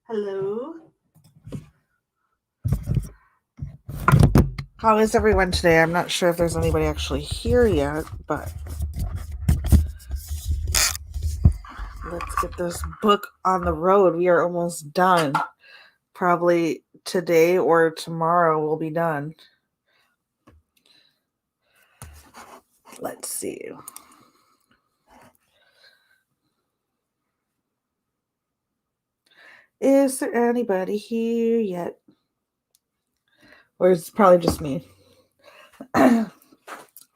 Hello. How is everyone today? I'm not sure if there's anybody actually here yet, but let's get this book on the road. We are almost done. Probably today or tomorrow we'll be done. Let's see. Is there anybody here yet? Or it's probably just me.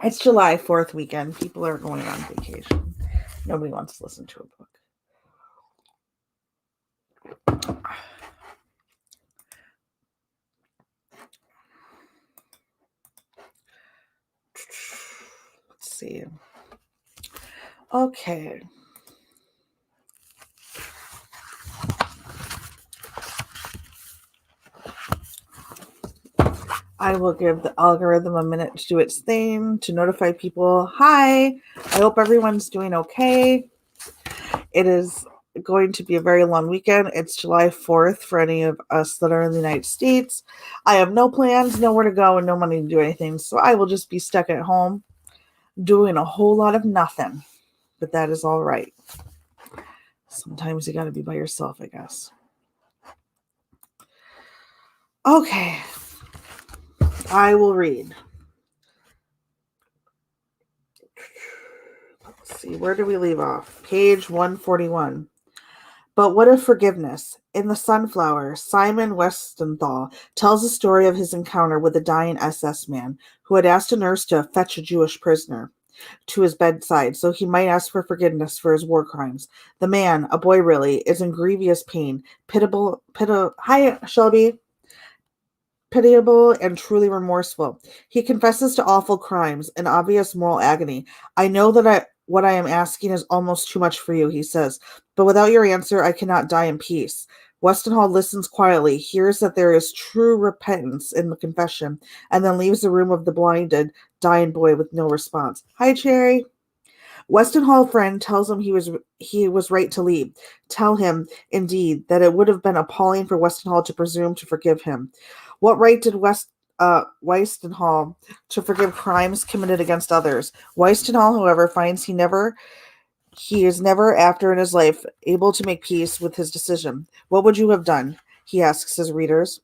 It's July 4th weekend. People are going on vacation. Nobody wants to listen to a book. Let's see. Okay. I will give the algorithm a minute to do its thing to notify people. Hi, I hope everyone's doing okay. It is going to be a very long weekend. It's July 4th for any of us that are in the United States. I have no plans, nowhere to go, and no money to do anything. So I will just be stuck at home doing a whole lot of nothing. But that is all right. Sometimes you got to be by yourself, I guess. Okay. I will read. Let's see, where do we leave off? Page 141. But what of forgiveness? In The Sunflower, Simon Westenthal tells the story of his encounter with a dying SS man who had asked a nurse to fetch a Jewish prisoner to his bedside so he might ask for forgiveness for his war crimes. The man, a boy really, is in grievous pain, pitiable, hi, Shelby, pitiable and truly remorseful. He confesses to awful crimes and obvious moral agony. I know that what I am asking is almost too much for you, he says, but without your answer, I cannot die in peace. Westenhall listens quietly, hears that there is true repentance in the confession, and then leaves the room of the blinded, dying boy with no response. Hi, Cherry. Westenhall friend tells him he was right to leave. Tell him, indeed, that it would have been appalling for Westenhall to presume to forgive him. What right did Westenhall to forgive crimes committed against others? Westenhall, however, finds he is never after in his life able to make peace with his decision. What would you have done? He asks his readers.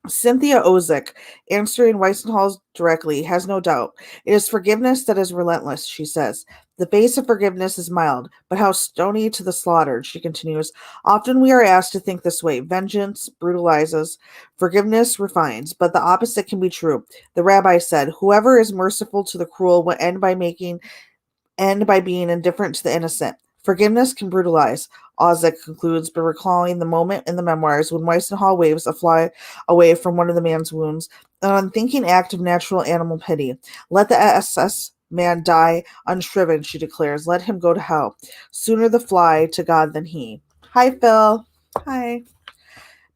Cynthia Ozick, answering Westenhall directly, has no doubt. It is forgiveness that is relentless, she says. The face of forgiveness is mild, but how stony to the slaughtered, she continues. Often we are asked to think this way. Vengeance brutalizes, forgiveness refines, but the opposite can be true. The rabbi said, whoever is merciful to the cruel will end by being indifferent to the innocent. Forgiveness can brutalize, Ozick concludes by recalling the moment in the memoirs when Westenhall waves a fly away from one of the man's wounds, an unthinking act of natural animal pity. Let the SS man die unshriven, she declares. Let him go to hell. Sooner the fly to God than he. Hi, Phil. Hi.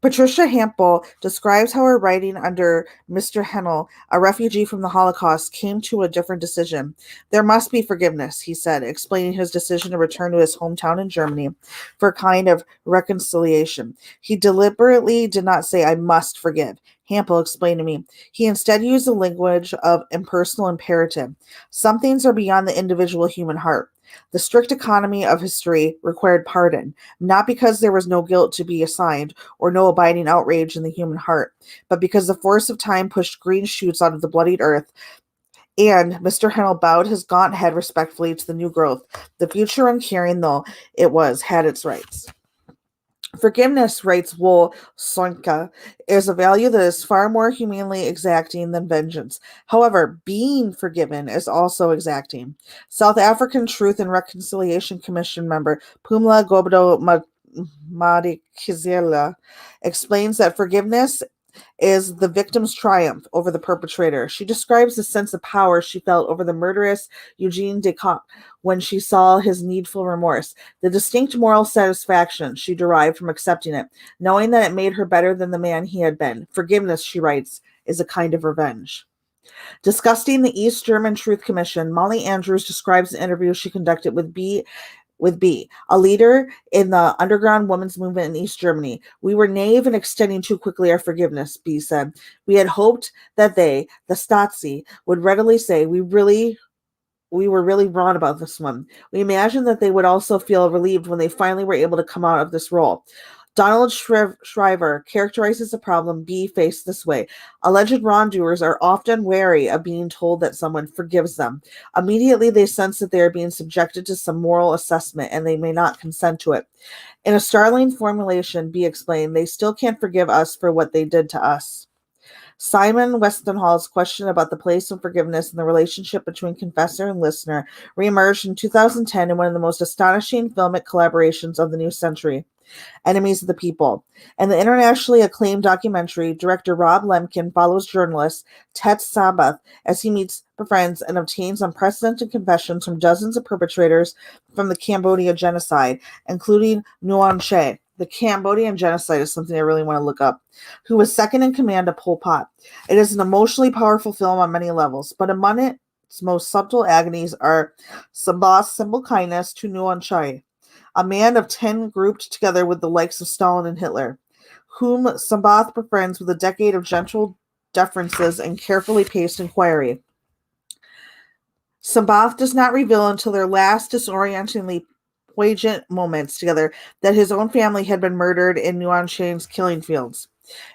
Patricia Hampel describes how her writing under Mr. Hennel, a refugee from the Holocaust, came to a different decision. There must be forgiveness, he said, explaining his decision to return to his hometown in Germany for a kind of reconciliation. He deliberately did not say, I must forgive. Hampel explained to me. He instead used the language of impersonal imperative. Some things are beyond the individual human heart. The strict economy of history required pardon, not because there was no guilt to be assigned or no abiding outrage in the human heart, but because the force of time pushed green shoots out of the bloodied earth, and Mr. Hennel bowed his gaunt head respectfully to the new growth. The future, uncaring though it was, had its rights. Forgiveness, writes Wool Soinka, is a value that is far more humanely exacting than vengeance. However, being forgiven is also exacting. South African Truth and Reconciliation Commission member Pumla Gobodo Madikizela explains that forgiveness is the victim's triumph over the perpetrator. She describes the sense of power she felt over the murderous Eugene Descartes when she saw his needful remorse, the distinct moral satisfaction she derived from accepting it, knowing that it made her better than the man he had been. Forgiveness, she writes, is a kind of revenge. Discussing the East German Truth Commission, Molly Andrews describes the interview she conducted with with B, a leader in the underground women's movement in East Germany. We were naive in extending too quickly our forgiveness, B said. We had hoped that they, the Stasi, would readily say, we were really wrong about this one. We imagined that they would also feel relieved when they finally were able to come out of this role. Donald Shriver characterizes the problem B faced this way. Alleged wrongdoers are often wary of being told that someone forgives them. Immediately, they sense that they are being subjected to some moral assessment and they may not consent to it. In a startling formulation, B explained, they still can't forgive us for what they did to us. Simon Westenhall's question about the place of forgiveness and the relationship between confessor and listener reemerged in 2010 in one of the most astonishing filmic collaborations of the new century, Enemies of the People. And the internationally acclaimed documentary, director Rob Lemkin follows journalist Tet Sabath as he meets, befriends, and obtains unprecedented confessions from dozens of perpetrators from the Cambodia genocide, including Nguyen Che. The Cambodian genocide is something I really want to look up, who was second in command to Pol Pot. It is an emotionally powerful film on many levels, but among its most subtle agonies are Sabath's simple kindness to Nguyen Che, a man of 10 grouped together with the likes of Stalin and Hitler, whom Sabath befriends with a decade of gentle deferences and carefully paced inquiry. Sabath does not reveal until their last disorientingly poignant moments together that his own family had been murdered in Nguyen Che's killing fields.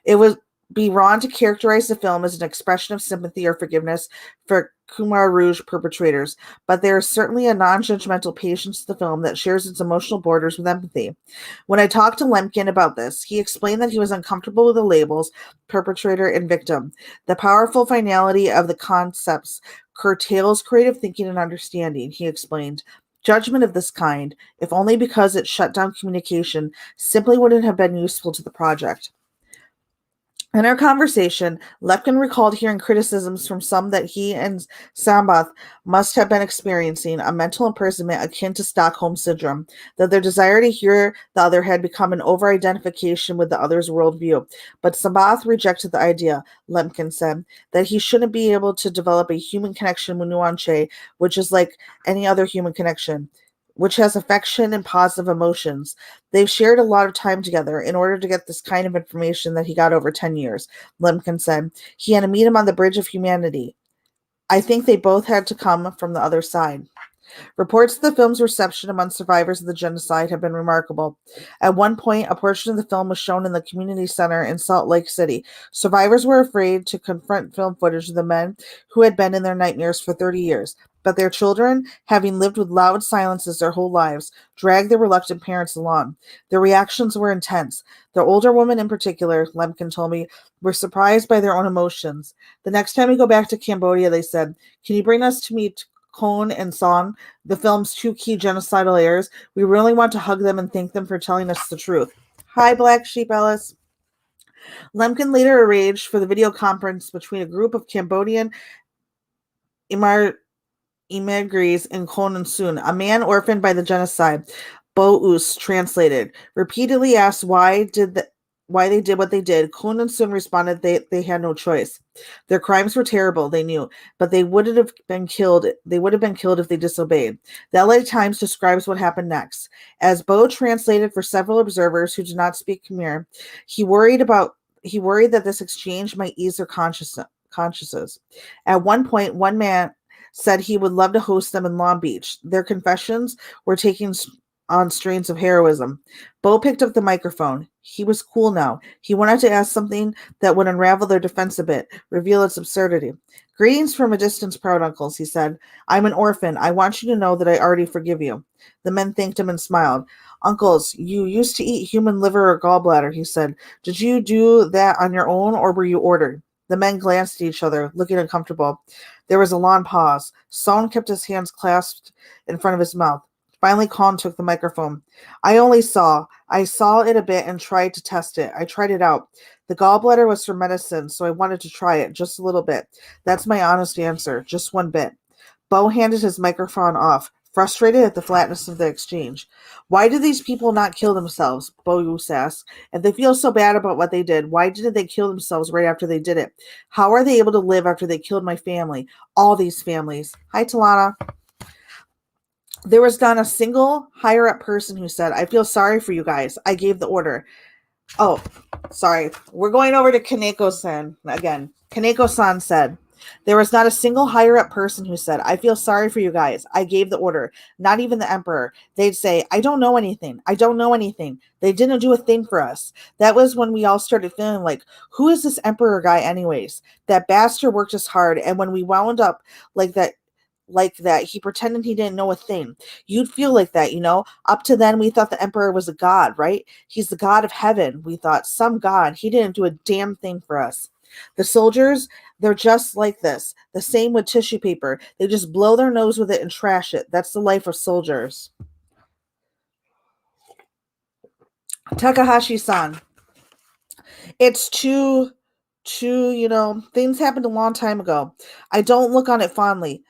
It would be wrong to characterize the film as an expression of sympathy or forgiveness for Khmer Rouge perpetrators, but there is certainly a non-judgmental patience to the film that shares its emotional borders with empathy. When I talked to Lemkin about this, he explained that he was uncomfortable with the labels perpetrator and victim. The powerful finality of the concepts curtails creative thinking and understanding, he explained. Judgment of this kind, if only because it shut down communication, simply wouldn't have been useful to the project. In our conversation, Lepkin recalled hearing criticisms from some that he and Sabath must have been experiencing a mental imprisonment akin to Stockholm Syndrome, that their desire to hear the other had become an over-identification with the other's worldview. But Sabath rejected the idea, Lemkin said, that he shouldn't be able to develop a human connection with Nguyen Che, which is like any other human connection, which has affection and positive emotions. They've shared a lot of time together in order to get this kind of information that he got over 10 years, Lemkin said. He had to meet him on the bridge of humanity. I think they both had to come from the other side. Reports of the film's reception among survivors of the genocide have been remarkable. At one point, a portion of the film was shown in the community center in Salt Lake City. Survivors were afraid to confront film footage of the men who had been in their nightmares for 30 years. But their children, having lived with loud silences their whole lives, dragged their reluctant parents along. Their reactions were intense. The older women in particular, Lemkin told me, were surprised by their own emotions. The next time we go back to Cambodia, they said, can you bring us to meet Kon and Song, the film's two key genocidal heirs? We really want to hug them and thank them for telling us the truth. Hi, Black Sheep Ellis. Lemkin later arranged for the video conference between a group of Cambodian immigrants in Kon and Soon, a man orphaned by the genocide. Bo Us translated, repeatedly asked why they did what they did. Kun and Sun responded they had no choice. Their crimes were terrible, they knew, but they would have been killed. They would have been killed if they disobeyed. The LA Times describes what happened next. As Bo translated for several observers who did not speak Khmer, he worried that this exchange might ease their consciences. At one point, one man said he would love to host them in Long Beach. Their confessions were taking on strains of heroism. Bo picked up the microphone. He was cool now. He wanted to ask something that would unravel their defense a bit, reveal its absurdity. Greetings from a distance, proud uncles, he said. I'm an orphan. I want you to know that I already forgive you. The men thanked him and smiled. Uncles, you used to eat human liver or gallbladder, he said. Did you do that on your own or were you ordered? The men glanced at each other, looking uncomfortable. There was a long pause. Son kept his hands clasped in front of his mouth. Finally, Khan took the microphone. I saw it a bit and tried to test it. I tried it out. The gallbladder was for medicine, so I wanted to try it, just a little bit. That's my honest answer, just one bit. Bo handed his microphone off, frustrated at the flatness of the exchange. Why did these people not kill themselves? Bo asked. If they feel so bad about what they did, why didn't they kill themselves right after they did it? How are they able to live after they killed my family? All these families. Hi, Talana. There was not a single higher up person who said, I feel sorry for you guys. I gave the order. Oh, sorry. We're going over to Kaneko-san again. Kaneko-san said, there was not a single higher up person who said, I feel sorry for you guys. I gave the order. Not even the emperor. They'd say, I don't know anything. I don't know anything. They didn't do a thing for us. That was when we all started feeling like, who is this emperor guy anyways? That bastard worked us hard. And when we wound up like that, he pretended he didn't know a thing. You'd feel like that, you know? Up to then, we thought the emperor was a god, right? He's the god of heaven. We thought, some god. He didn't do a damn thing for us. The soldiers, they're just like this. The same with tissue paper. They just blow their nose with it and trash it. That's the life of soldiers. Takahashi-san. It's too, things happened a long time ago. I don't look on it fondly.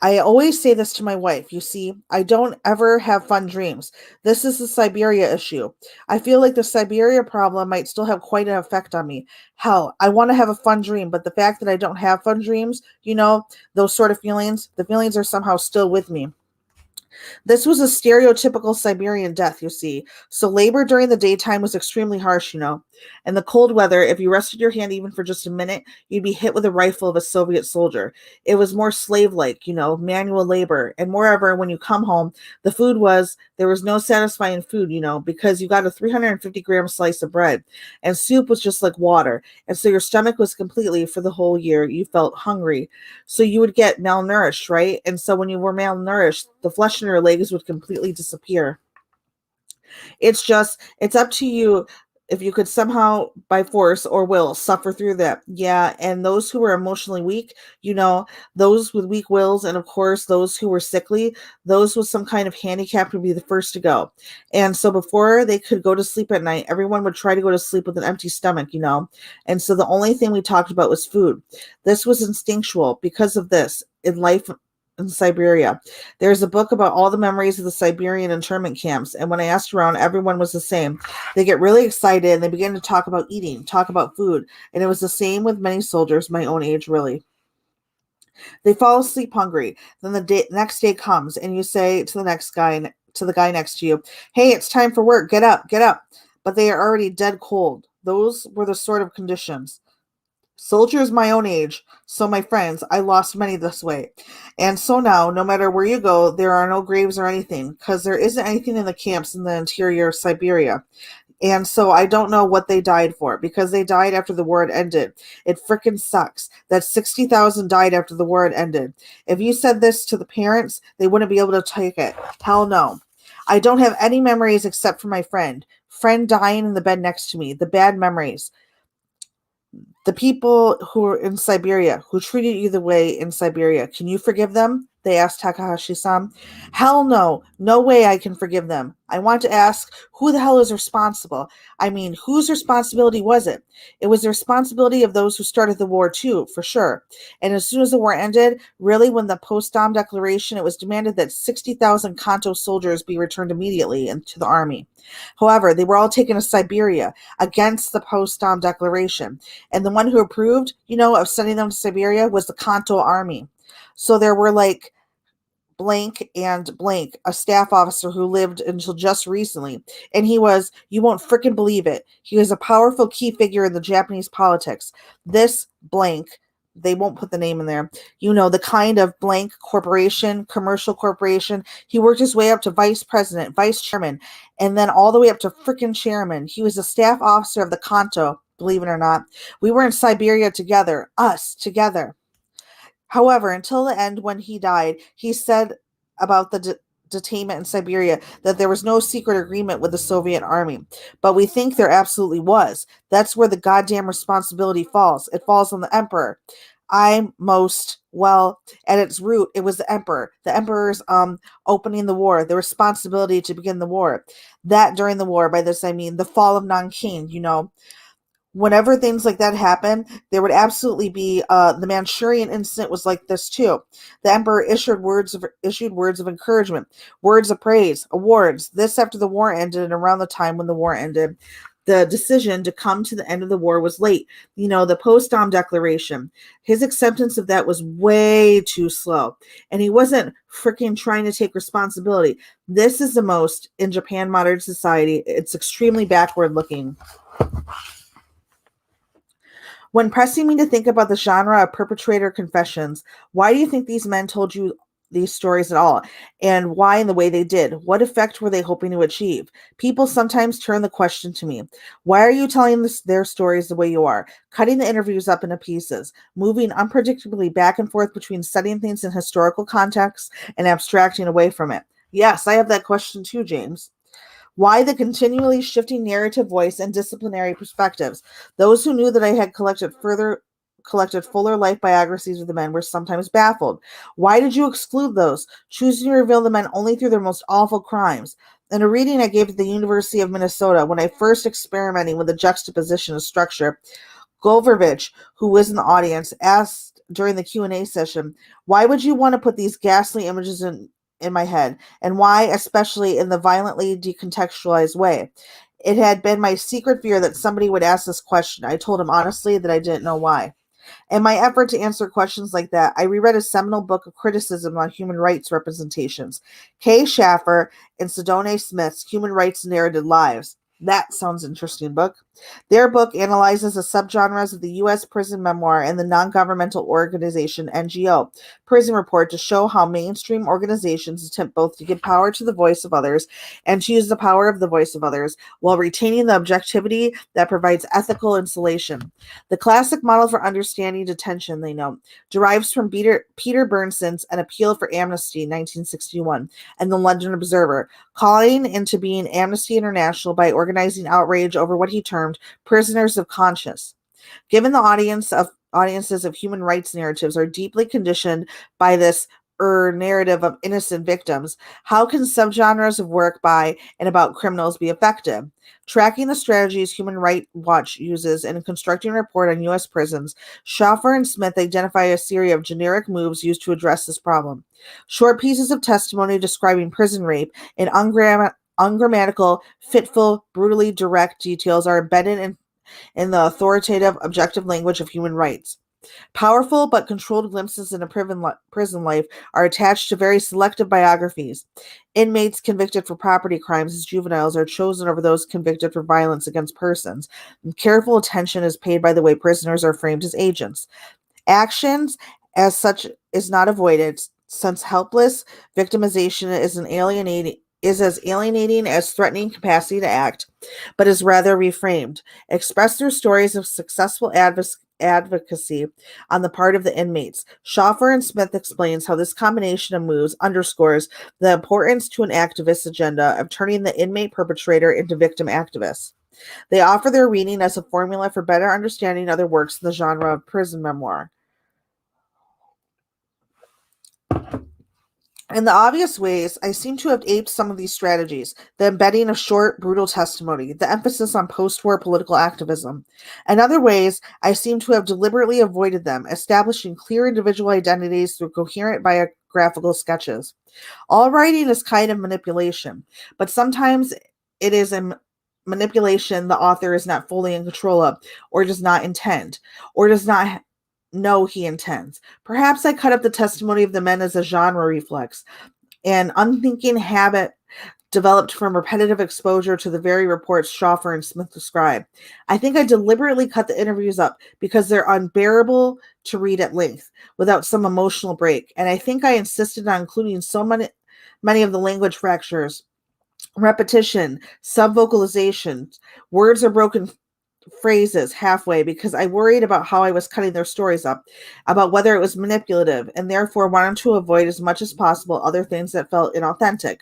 I always say this to my wife. You see, I don't ever have fun dreams. This is the Siberia issue. I feel like the Siberia problem might still have quite an effect on me. Hell, I want to have a fun dream, but the fact that I don't have fun dreams, those sort of feelings, the feelings are somehow still with me. This was a stereotypical Siberian death, you see. So labor during the daytime was extremely harsh, In the cold weather, if you rested your hand even for just a minute, you'd be hit with a rifle of a Soviet soldier. It was more slave-like, manual labor. And moreover, when you come home, there was no satisfying food, because you got a 350-gram slice of bread. And soup was just like water. And so your stomach was completely, for the whole year, you felt hungry. So you would get malnourished, right? And so when you were malnourished, the flesh in your legs would completely disappear. It's up to you if you could somehow, by force or will, suffer through that. Yeah, and those who were emotionally weak, those with weak wills, and of course, those who were sickly, those with some kind of handicap would be the first to go. And so before they could go to sleep at night, everyone would try to go to sleep with an empty stomach, And so the only thing we talked about was food. This was instinctual because of this in life in Siberia. There's a book about all the memories of the Siberian internment camps, and when I asked around, everyone was the same. They get really excited and they begin to talk about eating, talk about food, and it was the same with many soldiers my own age, really. They fall asleep hungry. Then the next day comes, and you say to the guy next to you, "Hey, it's time for work. Get up, get up." But they are already dead cold. Those were the sort of conditions. Soldiers my own age, so my friends, I lost many this way. And so now, no matter where you go, there are no graves or anything, because there isn't anything in the camps in the interior of Siberia. And so I don't know what they died for, because they died after the war had ended. It frickin' sucks that 60,000 died after the war had ended. If you said this to the parents, they wouldn't be able to take it. Hell no. I don't have any memories except for my friend. Friend dying in the bed next to me. The bad memories. The people who were in Siberia, who treated you the way in Siberia, can you forgive them? They asked Takahashi-san. Hell no. No way I can forgive them. I want to ask, who the hell is responsible? I mean, whose responsibility was it? It was the responsibility of those who started the war too, for sure. And as soon as the war ended, really when the post-Dam declaration, it was demanded that 60,000 Kanto soldiers be returned immediately into the army. However, they were all taken to Siberia against the post-Dam declaration. And the one who approved, of sending them to Siberia was the Kanto army. So there were like blank and blank, a staff officer who lived until just recently. And he was, you won't frickin' believe it, he was a powerful key figure in the Japanese politics. This blank, they won't put the name in there, the kind of blank corporation, commercial corporation. He worked his way up to vice president, vice chairman, and then all the way up to frickin' chairman. He was a staff officer of the Kanto, believe it or not. We were in Siberia together, us together. However, until the end when he died, he said about the detainment in Siberia that there was no secret agreement with the Soviet army. But we think there absolutely was. That's where the goddamn responsibility falls. It falls on the emperor. At its root, it was the emperor. The emperor's opening the war, the responsibility to begin the war. That during the war, by this I mean the fall of Nanking, Whenever things like that happen, there would absolutely be the Manchurian incident was like this too. The emperor issued words of encouragement, words of praise, awards. This after the war ended and around the time when the war ended. The decision to come to the end of the war was late. The post-Dom declaration. His acceptance of that was way too slow. And he wasn't freaking trying to take responsibility. This is the most, in Japan modern society, it's extremely backward looking. When pressing me to think about the genre of perpetrator confessions, why do you think these men told you these stories at all? And why in the way they did? What effect were they hoping to achieve? People sometimes turn the question to me. Why are you telling their stories the way you are? Cutting the interviews up into pieces, moving unpredictably back and forth between setting things in historical context and abstracting away from it. Yes, I have that question too, James. Why the continually shifting narrative voice and disciplinary perspectives? Those who knew that I had collected fuller life biographies of the men were sometimes baffled. Why did you exclude those, choosing to reveal the men only through their most awful crimes? In a reading I gave at the University of Minnesota, when I first experimenting with the juxtaposition of structure, Golovich, who was in the audience, asked during the Q&A session, why would you want to put these ghastly images in my head, and why, especially in the violently decontextualized way? It had been my secret fear that somebody would ask this question. I told him honestly that I didn't know why. In my effort to answer questions like that, I reread a seminal book of criticism on human rights representations, Cashapp and Sada Smith's Human Rights Narrated Lives. That sounds interesting book. Their book analyzes the subgenres of the U.S. prison memoir and the non-governmental organization NGO prison report to show how mainstream organizations attempt both to give power to the voice of others and to use the power of the voice of others while retaining the objectivity that provides ethical insulation. The classic model for understanding detention, they note, derives from Peter Bernson's An Appeal for Amnesty, 1961, and the London Observer, calling into being Amnesty International by organizing outrage over what he termed prisoners of conscience. Given the audiences of human rights narratives are deeply conditioned by this narrative of innocent victims, how can subgenres of work by and about criminals be effective? Tracking the strategies Human Rights Watch uses in constructing a report on U.S. prisons, Schaffer and Smith identify a series of generic moves used to address this problem. Short pieces of testimony describing prison rape in ungrammatical, fitful, brutally direct details are embedded in the authoritative, objective language of human rights. Powerful but controlled glimpses into prison life are attached to very selective biographies. Inmates convicted for property crimes as juveniles are chosen over those convicted for violence against persons, and careful attention is paid by the way prisoners are framed as agents. Actions, as such, is not avoided, since helpless victimization is as alienating as threatening capacity to act, but is rather reframed. Express through stories of successful advocacy on the part of the inmates. Schaffer and Smith explains how this combination of moves underscores the importance to an activist agenda of turning the inmate perpetrator into victim activists. They offer their reading as a formula for better understanding other works in the genre of prison memoir. In the obvious ways, I seem to have aped some of these strategies, the embedding of short, brutal testimony, the emphasis on post-war political activism. In other ways, I seem to have deliberately avoided them, establishing clear individual identities through coherent biographical sketches. All writing is kind of manipulation, but sometimes it is a manipulation the author is not fully in control of, or does not intend, or does not know he intends. Perhaps I cut up the testimony of the men as a genre reflex, an unthinking habit developed from repetitive exposure to the very reports Schaffer and Smith describe. I think I deliberately cut the interviews up because they're unbearable to read at length without some emotional break, and I think I insisted on including so many of the language fractures, repetition, subvocalizations, words are broken phrases halfway because I worried about how I was cutting their stories up, about whether it was manipulative, and therefore wanted to avoid as much as possible other things that felt inauthentic,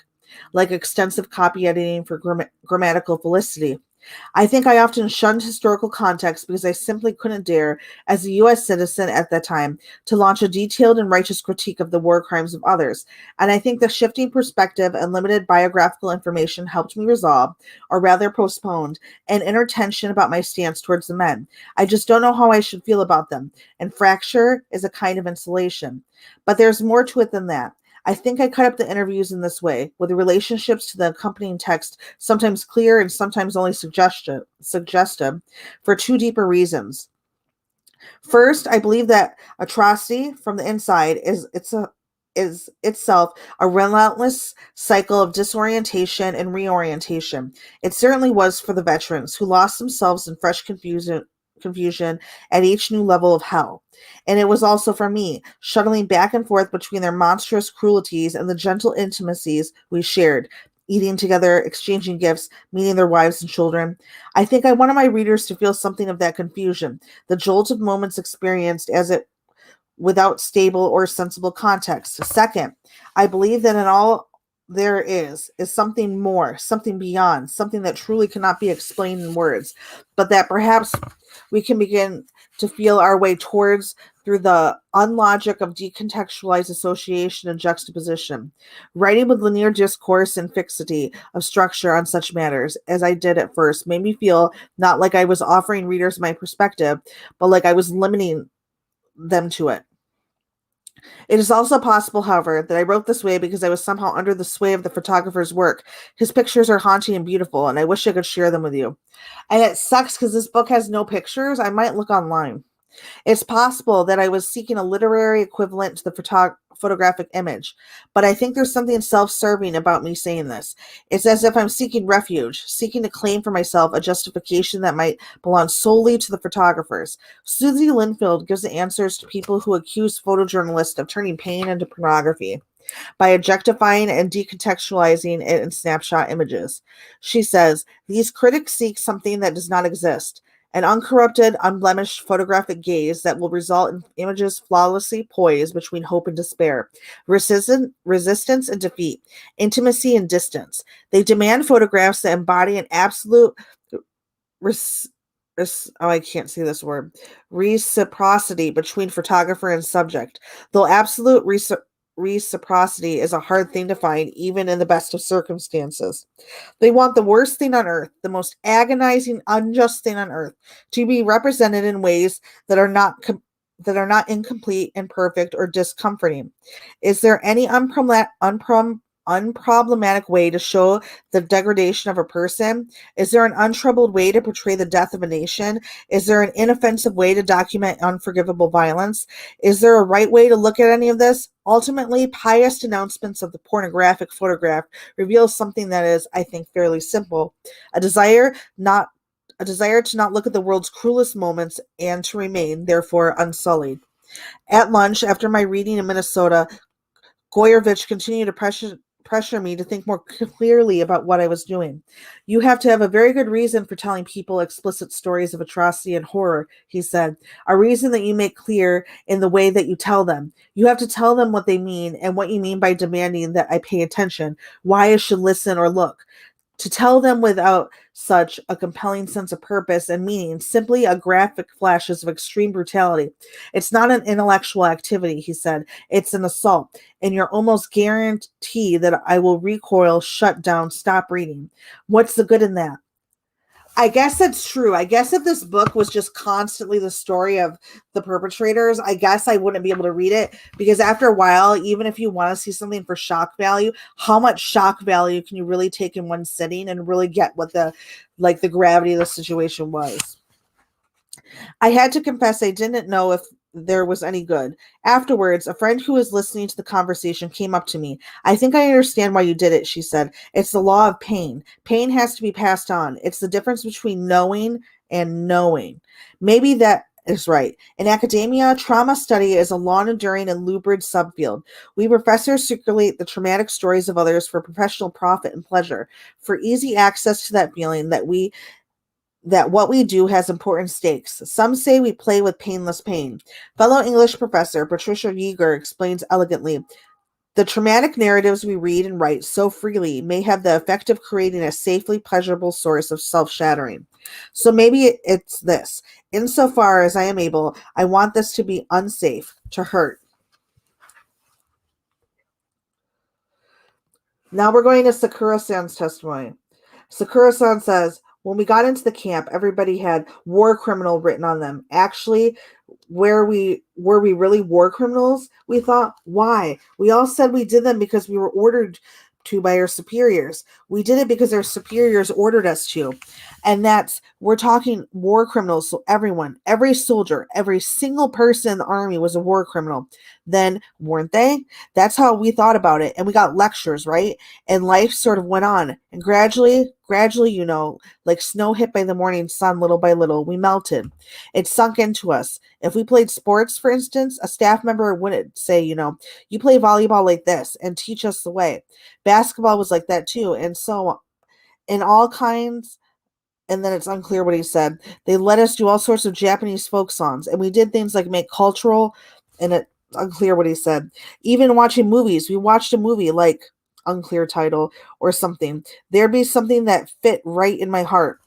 like extensive copy editing for grammatical felicity. I think I often shunned historical context because I simply couldn't dare, as a U.S. citizen at that time, to launch a detailed and righteous critique of the war crimes of others. And I think the shifting perspective and limited biographical information helped me resolve, or rather postponed, an inner tension about my stance towards the men. I just don't know how I should feel about them, and fracture is a kind of insulation. But there's more to it than that. I think I cut up the interviews in this way, with the relationships to the accompanying text sometimes clear and sometimes only suggestive, for two deeper reasons. First, I believe that atrocity from the inside is itself a relentless cycle of disorientation and reorientation. It certainly was for the veterans who lost themselves in fresh confusion at each new level of hell. And it was also for me, shuttling back and forth between their monstrous cruelties and the gentle intimacies we shared, eating together, exchanging gifts, meeting their wives and children. I think I wanted my readers to feel something of that confusion, the jolt of moments experienced as it without stable or sensible context. Second, I believe that in all there is something more, something beyond, something that truly cannot be explained in words, but that perhaps we can begin to feel our way towards through the unlogic of decontextualized association and juxtaposition. Writing with linear discourse and fixity of structure on such matters, as I did at first, made me feel not like I was offering readers my perspective, but like I was limiting them to it. It is also possible, however, that I wrote this way because I was somehow under the sway of the photographer's work. His pictures are haunting and beautiful, and I wish I could share them with you. And it sucks because this book has no pictures. I might look online. It's possible that I was seeking a literary equivalent to the photographic image, but I think there's something self-serving about me saying this. It's as if I'm seeking refuge, seeking to claim for myself a justification that might belong solely to the photographers. Susie Linfield gives the answers to people who accuse photojournalists of turning pain into pornography by objectifying and decontextualizing it in snapshot images. She says, these critics seek something that does not exist, an uncorrupted, unblemished photographic gaze that will result in images flawlessly poised between hope and despair, resistance and defeat, intimacy and distance. They demand photographs that embody an absolute I can't say this word, reciprocity between photographer and subject, though absolute reciprocity is a hard thing to find even in the best of circumstances. They want the worst thing on earth, the most agonizing, unjust thing on earth, to be represented in ways that are not incomplete, imperfect, or discomforting. Is there any unproblematic way to show the degradation of a person? Is there an untroubled way to portray the death of a nation? Is there an inoffensive way to document unforgivable violence? Is there a right way to look at any of this? Ultimately, pious denouncements of the pornographic photograph reveals something that is, I think, fairly simple: a desire to not look at the world's cruelest moments and to remain, therefore, unsullied. At lunch, after my reading in Minnesota, Goyervich continued to pressure me to think more clearly about what I was doing. You have to have a very good reason for telling people explicit stories of atrocity and horror, he said, a reason that you make clear in the way that you tell them. You have to tell them what they mean and what you mean by demanding that I pay attention, why I should listen or look. To tell them without such a compelling sense of purpose and meaning, simply a graphic flashes of extreme brutality. It's not an intellectual activity, he said. It's an assault, and you're almost guaranteed that I will recoil, shut down, stop reading. What's the good in that? I guess that's true. I guess if this book was just constantly the story of the perpetrators, I guess I wouldn't be able to read it, because after a while, even if you want to see something for shock value, how much shock value can you really take in one sitting and really get what the gravity of the situation was? I had to confess I didn't know if there was any good. Afterwards, a friend who was listening to the conversation came up to me. I think I understand why you did it, she said. It's the law of pain. Pain has to be passed on. It's the difference between knowing and knowing. Maybe that is right. In academia, trauma study is a long-enduring and lurid subfield. We professors circulate the traumatic stories of others for professional profit and pleasure, for easy access to that feeling that what we do has important stakes. Some say we play with painless pain. Fellow English professor Patricia Yeager explains elegantly, the traumatic narratives we read and write so freely may have the effect of creating a safely pleasurable source of self-shattering. So maybe it's this. Insofar as I am able, I want this to be unsafe, to hurt. Now we're going to Sakura-san's testimony. Sakura-san says, When we got into the camp, everybody had war criminal written on them. Actually, were we really war criminals? We thought, why? We all said we did them because we were ordered to by our superiors. We did it because our superiors ordered us to. And we're talking war criminals. So everyone, every soldier, every single person in the army was a war criminal. Then, weren't they? That's how we thought about it. And we got lectures, right? And life sort of went on. And gradually, like snow hit by the morning sun, little by little, we melted. It sunk into us. If we played sports, for instance, a staff member wouldn't say, you play volleyball like this and teach us the way. Basketball was like that too. And so, in all kinds, and then it's unclear what he said. They let us do all sorts of Japanese folk songs, and we did things like make cultural, and it's unclear what he said. Even watching movies, we watched a movie like unclear title or something. There'd be something that fit right in my heart.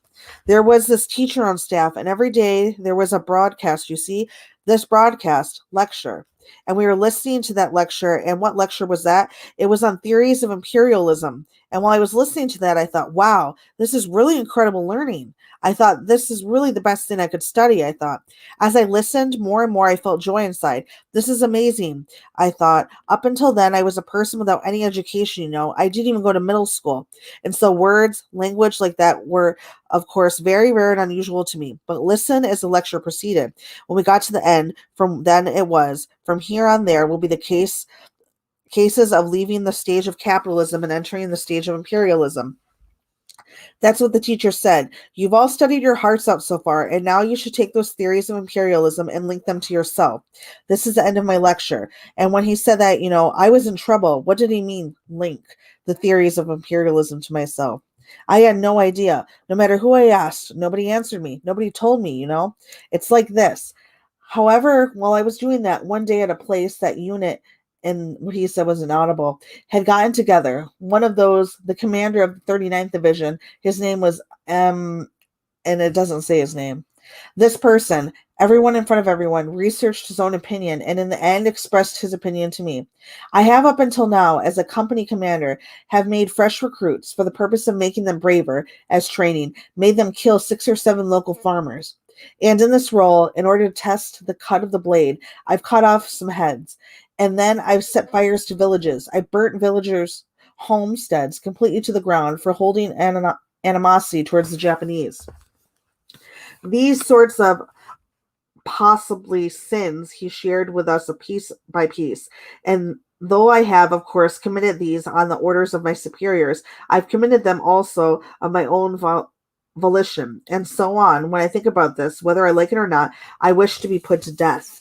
There was this teacher on staff, and every day there was a broadcast, this broadcast lecture. And we were listening to that lecture. And what lecture was that? It was on theories of imperialism. And while I was listening to that, I thought, wow, this is really incredible learning. I thought, this is really the best thing I could study, I thought. As I listened more and more, I felt joy inside. This is amazing, I thought. Up until then, I was a person without any education, I didn't even go to middle school. And so words, language like that were, of course, very rare and unusual to me. But listen as the lecture proceeded. When we got to the end, from here on there will be the cases of leaving the stage of capitalism and entering the stage of imperialism. That's what the teacher said. You've all studied your hearts out so far, and now you should take those theories of imperialism and link them to yourself. This is the end of my lecture. And when he said that, I was in trouble. What did he mean, link the theories of imperialism to myself? I had no idea. No matter who I asked, nobody answered me. Nobody told me, It's like this. However, while I was doing that one day at a place, that unit, and what he said was inaudible, had gotten together. One of those, the commander of the 39th Division, his name was and it doesn't say his name. This person, everyone in front of everyone, researched his own opinion and in the end expressed his opinion to me. I have up until now, as a company commander, have made fresh recruits for the purpose of making them braver as training, made them kill 6 or 7 local farmers. And in this role, in order to test the cut of the blade, I've cut off some heads. And then I've set fires to villages. I burnt villagers' homesteads completely to the ground for holding animosity towards the Japanese. These sorts of possibly sins he shared with us a piece by piece. And though I have, of course, committed these on the orders of my superiors, I've committed them also of my own volition, and so on. When I think about this, whether I like it or not, I wish to be put to death.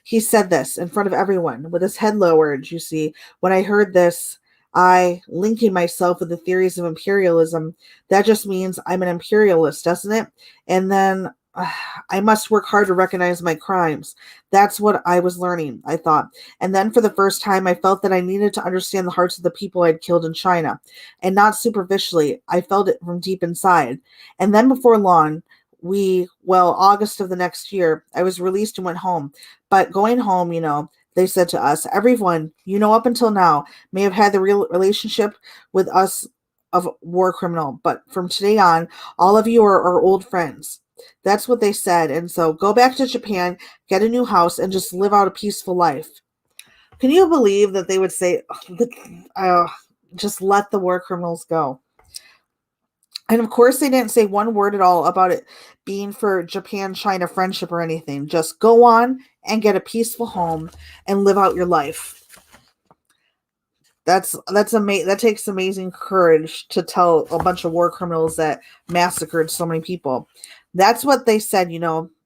He said this in front of everyone with his head lowered. You see, when I heard this, I, linking myself with the theories of imperialism, that just means I'm an imperialist, doesn't it? And then I must work hard to recognize my crimes. That's what I was learning, I thought. And then for the first time, I felt that I needed to understand the hearts of the people I'd killed in China. And not superficially, I felt it from deep inside. And then before long, August of the next year, I was released and went home. But going home, they said to us, everyone, up until now, may have had the real relationship with us of war criminal. But from today on, all of you are our old friends. That's what they said. And so go back to Japan, get a new house, and just live out a peaceful life. Can you believe that they would say, just let the war criminals go? And of course, they didn't say one word at all about it being for Japan-China friendship or anything. Just go on and get a peaceful home and live out your life. That takes amazing courage to tell a bunch of war criminals that massacred so many people. That's what they said,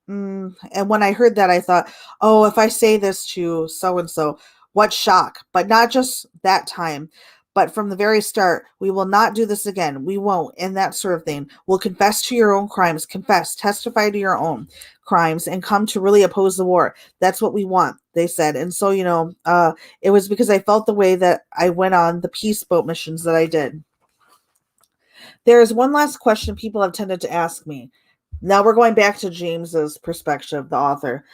And when I heard that, I thought, oh, if I say this to so-and-so, what shock. But not just that time, but from the very start, we will not do this again. We won't, and that sort of thing. We'll confess to your own crimes, testify to your own crimes, and come to really oppose the war. That's what we want, they said. And so, it was because I felt the way that I went on the peace boat missions that I did. There is one last question people have tended to ask me. Now we're going back to James's perspective, the author.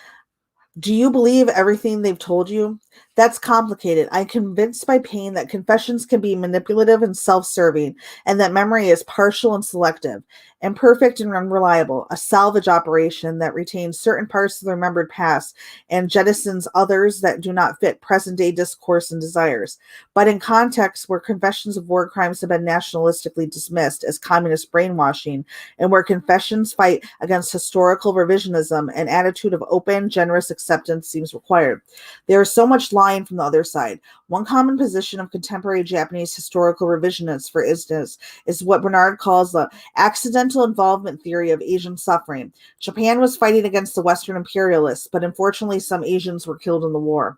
Do you believe everything they've told you? That's complicated. I'm convinced by pain that confessions can be manipulative and self serving, and that memory is partial and selective, imperfect and unreliable, a salvage operation that retains certain parts of the remembered past and jettisons others that do not fit present day discourse and desires. But in contexts where confessions of war crimes have been nationalistically dismissed as communist brainwashing, and where confessions fight against historical revisionism, an attitude of open, generous acceptance seems required. There is so much lying from the other side. One common position of contemporary Japanese historical revisionists, for instance, is what Bernard calls the accidental involvement theory of Asian suffering. Japan was fighting against the Western imperialists, but unfortunately, some Asians were killed in the war.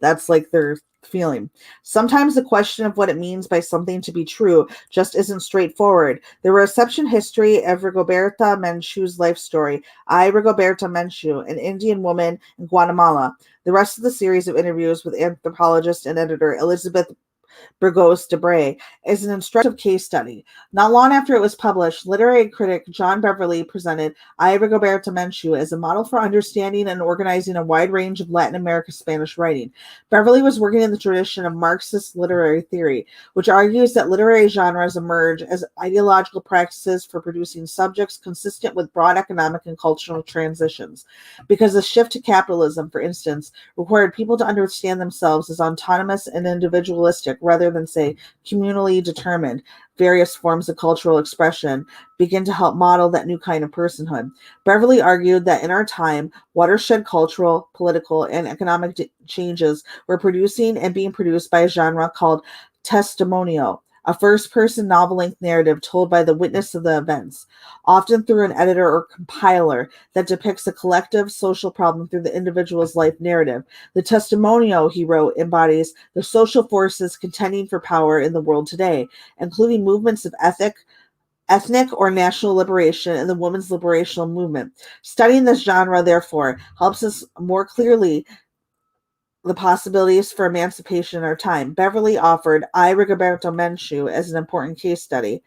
That's like their feeling. Sometimes the question of what it means by something to be true just isn't straightforward. The reception history of Rigoberta Menchu's life story, I, Rigoberta Menchu, an Indian woman in Guatemala. The rest of the series of interviews with anthropologist and editor Elizabeth Burgos de Bray is an instructive case study. Not long after it was published, literary critic John Beverley presented I, Rigoberta Menchu as a model for understanding and organizing a wide range of Latin American Spanish writing. Beverley was working in the tradition of Marxist literary theory, which argues that literary genres emerge as ideological practices for producing subjects consistent with broad economic and cultural transitions. Because the shift to capitalism, for instance, required people to understand themselves as autonomous and individualistic rather than, say, communally determined. Various forms of cultural expression begin to help model that new kind of personhood. Beverley argued that in our time, watershed cultural, political, and economic changes were producing and being produced by a genre called testimonial, a first-person novel-length narrative told by the witness of the events, often through an editor or compiler that depicts a collective social problem through the individual's life narrative. The testimonial, he wrote, embodies the social forces contending for power in the world today, including movements of ethnic or national liberation and the women's liberational movement. Studying this genre, therefore, helps us more clearly the possibilities for emancipation in our time. Beverley offered I, Rigoberto Menchu as an important case study.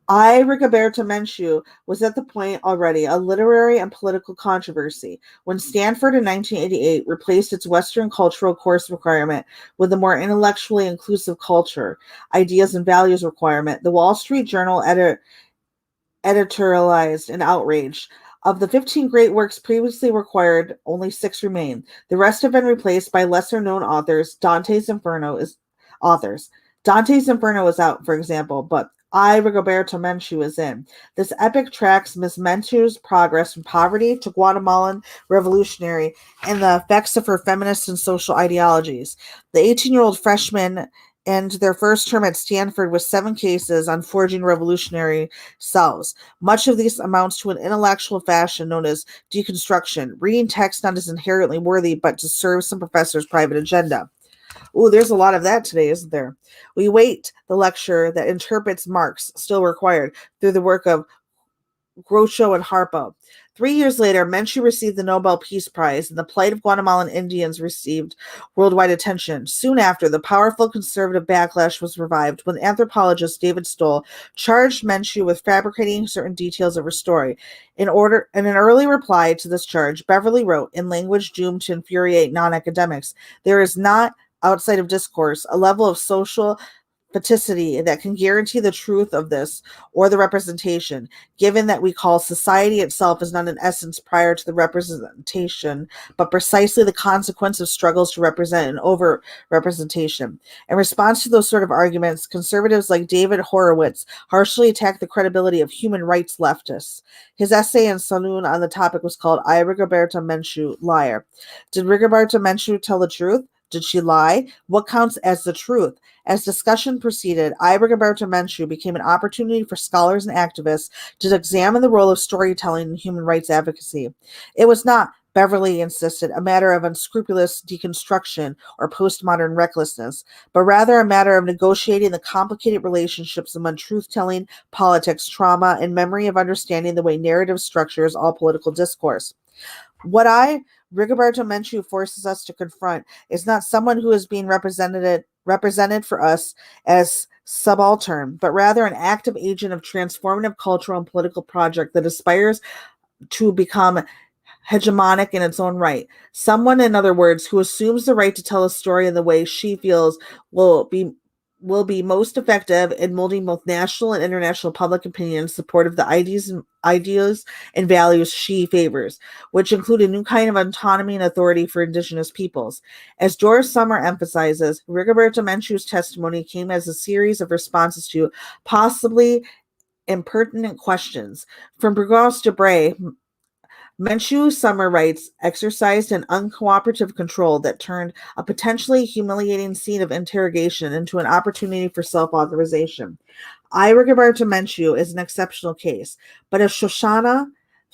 I, Rigoberto Menchu, was at the point already a literary and political controversy. When Stanford in 1988 replaced its Western cultural course requirement with a more intellectually inclusive culture, ideas, and values requirement, the Wall Street Journal editorialized and outraged. Of the 15 great works previously required, only 6 remain. The rest have been replaced by lesser-known authors. Dante's Inferno is out, for example, but I, Rigoberto Menchu is in. This epic tracks Miss Menchu's progress from poverty to Guatemalan revolutionary and the effects of her feminist and social ideologies. The 18-year-old freshman and their first term at Stanford with 7 cases on forging revolutionary selves. Much of this amounts to an intellectual fashion known as deconstruction, reading text not as inherently worthy but to serve some professor's private agenda. Ooh, there's a lot of that today, isn't there? We wait the lecture that interprets Marx, still required, through the work of Groucho and Harpo. 3 years later, Menchu received the Nobel Peace Prize, and the plight of Guatemalan Indians received worldwide attention. Soon after, the powerful conservative backlash was revived when anthropologist David Stoll charged Menchu with fabricating certain details of her story. In an early reply to this charge, Beverley wrote, in language doomed to infuriate non-academics, there is not, outside of discourse, a level of social faticity that can guarantee the truth of this or the representation, given that we call society itself is not an essence prior to the representation, but precisely the consequence of struggles to represent and over representation. In response to those sort of arguments, conservatives like David Horowitz harshly attacked the credibility of human rights leftists. His essay in Saloon on the topic was called I, Rigoberta Menchu, Liar. Did Rigoberta Menchu tell the truth? Did she lie? What counts as the truth? As discussion proceeded, I, Rigoberta Menchu, became an opportunity for scholars and activists to examine the role of storytelling in human rights advocacy. It was not, Beverley insisted, a matter of unscrupulous deconstruction or postmodern recklessness, but rather a matter of negotiating the complicated relationships among truth-telling, politics, trauma, and memory of understanding the way narrative structures all political discourse. What Rigoberto Menchu forces us to confront is not someone who is being represented for us as subaltern, but rather an active agent of transformative cultural and political project that aspires to become hegemonic in its own right. Someone, in other words, who assumes the right to tell a story in the way she feels will be most effective in molding both national and international public opinion in support of the ideas and values she favors, which include a new kind of autonomy and authority for indigenous peoples. As Doris Sommer emphasizes, Rigoberta Menchu's testimony came as a series of responses to possibly impertinent questions. From Burgos de Bray, Menchu, Summer writes, exercised an uncooperative control that turned a potentially humiliating scene of interrogation into an opportunity for self-authorization. Ira Roberta Menchu is an exceptional case, but as Shoshana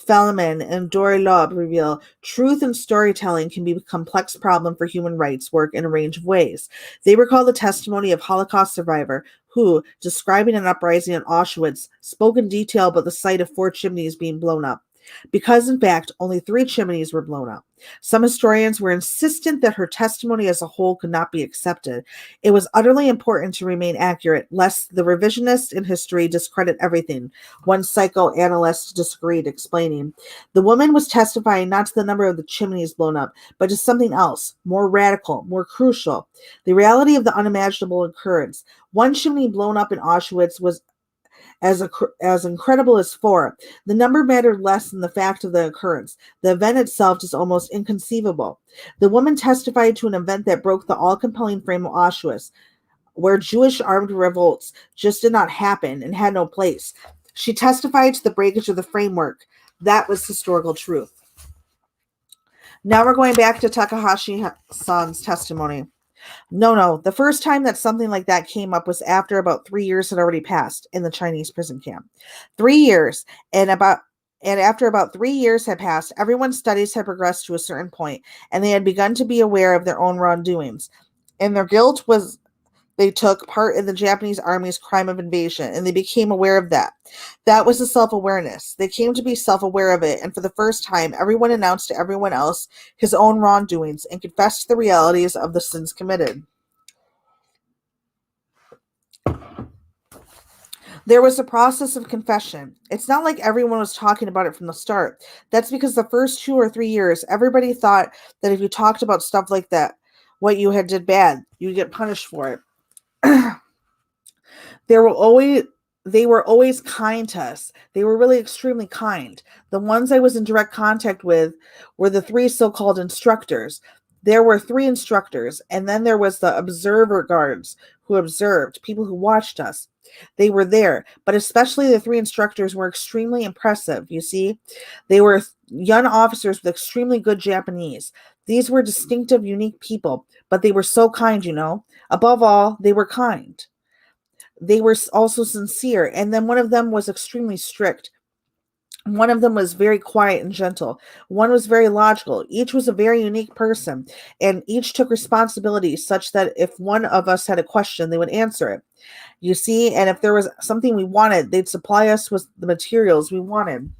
Fellman and Dory Loeb reveal, truth and storytelling can be a complex problem for human rights work in a range of ways. They recall the testimony of Holocaust survivor who, describing an uprising in Auschwitz, spoke in detail about the sight of 4 chimneys being blown up, because in fact only 3 chimneys were blown up. Some historians were insistent that her testimony as a whole could not be accepted. It was utterly important to remain accurate, lest the revisionists in history discredit everything. One psychoanalyst disagreed, explaining, the woman was testifying not to the number of the chimneys blown up, but to something else, more radical, more crucial, the reality of the unimaginable occurrence. 1 chimney blown up in Auschwitz was as incredible as 4. The number mattered less than the fact of the occurrence. The event itself is almost inconceivable. The woman testified to an event that broke the all-compelling frame of Auschwitz, where Jewish armed revolts just did not happen and had no place. She testified to the breakage of the framework. That was historical truth. Now we're going back to Takahashi-san's testimony. No. The first time that something like that came up was after about 3 years had already passed in the Chinese prison camp. 3 years, and after about 3 years had passed, everyone's studies had progressed to a certain point, and they had begun to be aware of their own wrongdoings. And their guilt was they took part in the Japanese army's crime of invasion, and they became aware of that. That was the self-awareness. They came to be self-aware of it, and for the first time, everyone announced to everyone else his own wrongdoings and confessed the realities of the sins committed. There was a process of confession. It's not like everyone was talking about it from the start. That's because the first 2 or 3 years, everybody thought that if you talked about stuff like that, what you had did bad, you'd get punished for it. They were always kind to us. They were really extremely kind. The ones I was in direct contact with were the 3 so-called instructors. There were 3 instructors, and then there was the observer guards who observed, people who watched us. They were there, but especially the 3 instructors were extremely impressive, you see. They were young officers with extremely good Japanese. These were distinctive, unique people, but they were so kind, you know. Above all, they were kind. They were also sincere, and then one of them was extremely strict. One of them was very quiet and gentle. One was very logical. Each was a very unique person, and each took responsibility such that if one of us had a question, they would answer it. You see, and if there was something we wanted, they'd supply us with the materials we wanted.